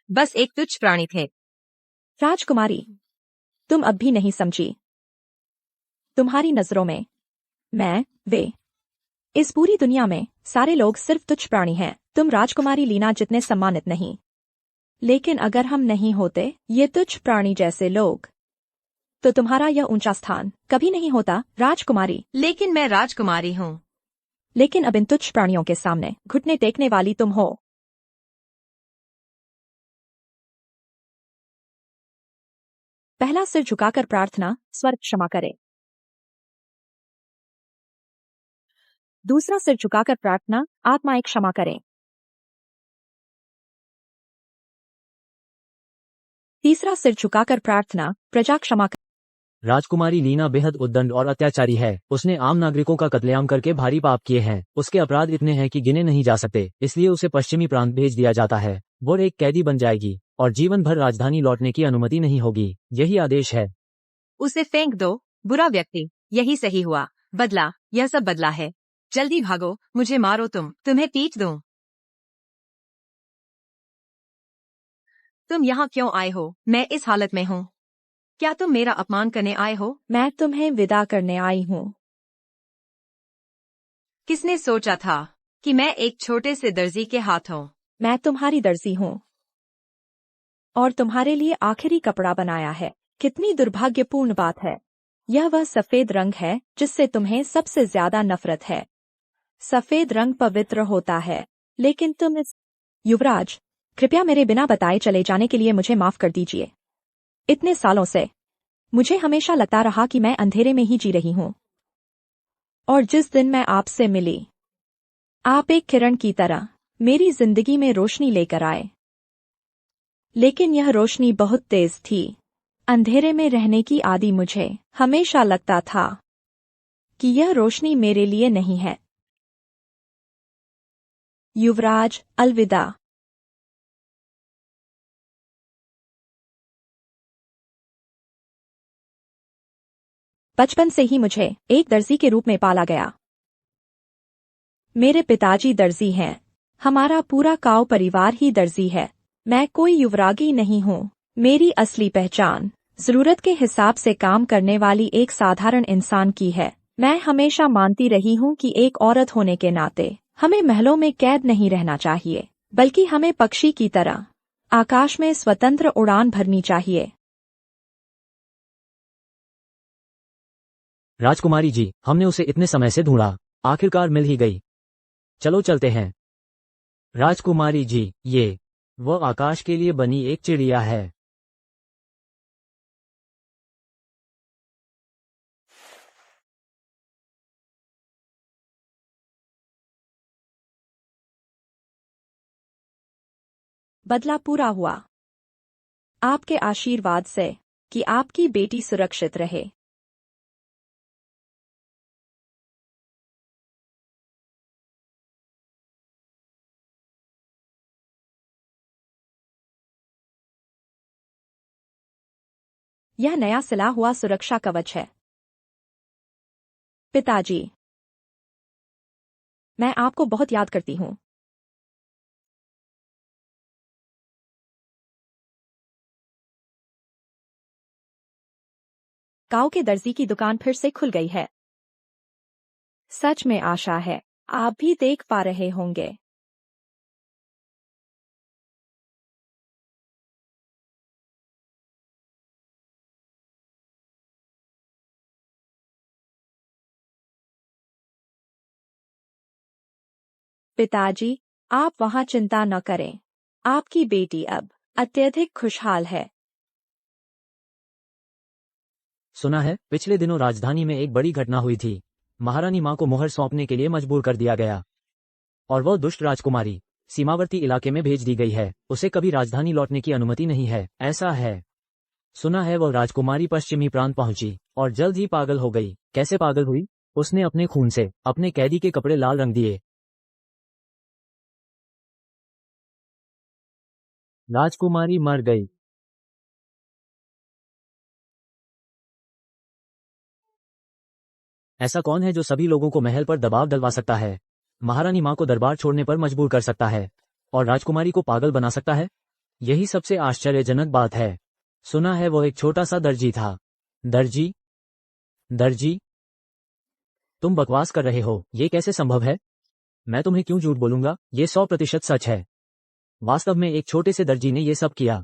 बस एक तुच्छ प्राणी थे। राजकुमारी, तुम अब भी नहीं समझी। तुम्हारी नजरों में मैं, वे, इस पूरी दुनिया में सारे लोग सिर्फ तुच्छ प्राणी हैं। तुम राजकुमारी लीना जितने सम्मानित नहीं। लेकिन अगर हम नहीं होते ये तुच्छ प्राणी जैसे लोग, तो तुम्हारा यह ऊंचा स्थान कभी नहीं होता, राजकुमारी। लेकिन मैं राजकुमारी हूँ। लेकिन अब इन तुच्छ प्राणियों के सामने घुटने टेकने वाली तुम हो। पहला सिर झुकाकर प्रार्थना, स्वर्ग क्षमा करे। दूसरा सिर झुकाकर प्रार्थना, आत्माएं क्षमा करें। तीसरा सिर झुकाकर प्रार्थना, प्रजा क्षमा करें। राजकुमारी लीना बेहद उद्दंड और अत्याचारी है। उसने आम नागरिकों का कत्लेआम करके भारी पाप किए हैं। उसके अपराध इतने हैं कि गिने नहीं जा सकते, इसलिए उसे पश्चिमी प्रांत भेज दिया जाता है। वो एक कैदी बन जाएगी और जीवन भर राजधानी लौटने की अनुमति नहीं होगी। यही आदेश है। उसे फेंक दो, बुरा व्यक्ति। यही सही हुआ। बदला, यह सब बदला है। जल्दी भागो, मुझे मारो, तुम्हें पीट दूं। तुम यहाँ क्यों आए हो? मैं इस हालत में हूँ। क्या तुम मेरा अपमान करने आए हो? मैं तुम्हें विदा करने आई हूँ। किसने सोचा था कि मैं एक छोटे से दर्जी के हाथों। मैं तुम्हारी दर्जी हूँ और तुम्हारे लिए आखिरी कपड़ा बनाया है। कितनी दुर्भाग्यपूर्ण बात है। यह वह सफेद रंग है जिससे तुम्हें सबसे ज्यादा नफरत है। सफेद रंग पवित्र होता है, लेकिन तुम इस। युवराज, कृपया मेरे बिना बताए चले जाने के लिए मुझे माफ कर दीजिए। इतने सालों से मुझे हमेशा लगता रहा कि मैं अंधेरे में ही जी रही हूँ, और जिस दिन मैं आपसे मिली, आप एक किरण की तरह मेरी जिंदगी में रोशनी लेकर आए। लेकिन यह रोशनी बहुत तेज थी। अंधेरे में रहने की आदि मुझे हमेशा लगता था कि यह रोशनी मेरे लिए नहीं है। युवराज, अलविदा। बचपन से ही मुझे एक दर्जी के रूप में पाला गया। मेरे पिताजी दर्जी हैं। हमारा पूरा काऊ परिवार ही दर्जी है। मैं कोई युवरागी नहीं हूँ। मेरी असली पहचान जरूरत के हिसाब से काम करने वाली एक साधारण इंसान की है। मैं हमेशा मानती रही हूँ कि एक औरत होने के नाते हमें महलों में कैद नहीं रहना चाहिए, बल्कि हमें पक्षी की तरह आकाश में स्वतंत्र उड़ान भरनी चाहिए। राजकुमारी जी, हमने उसे इतने समय से ढूंढा, आखिरकार मिल ही गई। चलो चलते हैं। राजकुमारी जी, ये वो आकाश के लिए बनी एक चिड़िया है। बदला पूरा हुआ। आपके आशीर्वाद से कि आपकी बेटी सुरक्षित रहे। यह नया सिला हुआ सुरक्षा कवच है। पिताजी, मैं आपको बहुत याद करती हूँ। गांव के दर्जी की दुकान फिर से खुल गई है। सच में आशा है आप भी देख पा रहे होंगे। पिताजी, आप वहां चिंता न करें। आपकी बेटी अब अत्यधिक खुशहाल है। सुना है पिछले दिनों राजधानी में एक बड़ी घटना हुई थी। महारानी माँ को मोहर सौंपने के लिए मजबूर कर दिया गया और वह दुष्ट राजकुमारी सीमावर्ती इलाके में भेज दी गई है। उसे कभी राजधानी लौटने की अनुमति नहीं है। ऐसा है। सुना है वह राजकुमारी पश्चिमी प्रांत पहुंची और जल्द ही पागल हो गई। कैसे पागल हुई? उसने अपने खून से अपने कैदी के कपड़े लाल रंग दिए। राजकुमारी मर गई। ऐसा कौन है जो सभी लोगों को महल पर दबाव डलवा सकता है, महारानी माँ को दरबार छोड़ने पर मजबूर कर सकता है और राजकुमारी को पागल बना सकता है? यही सबसे आश्चर्यजनक बात है। सुना है वो एक छोटा सा दर्जी था। दर्जी? दर्जी? तुम बकवास कर रहे हो। ये कैसे संभव है? मैं तुम्हें क्यों झूठ बोलूंगा? ये 100% सच है। वास्तव में एक छोटे से दर्जी ने ये सब किया।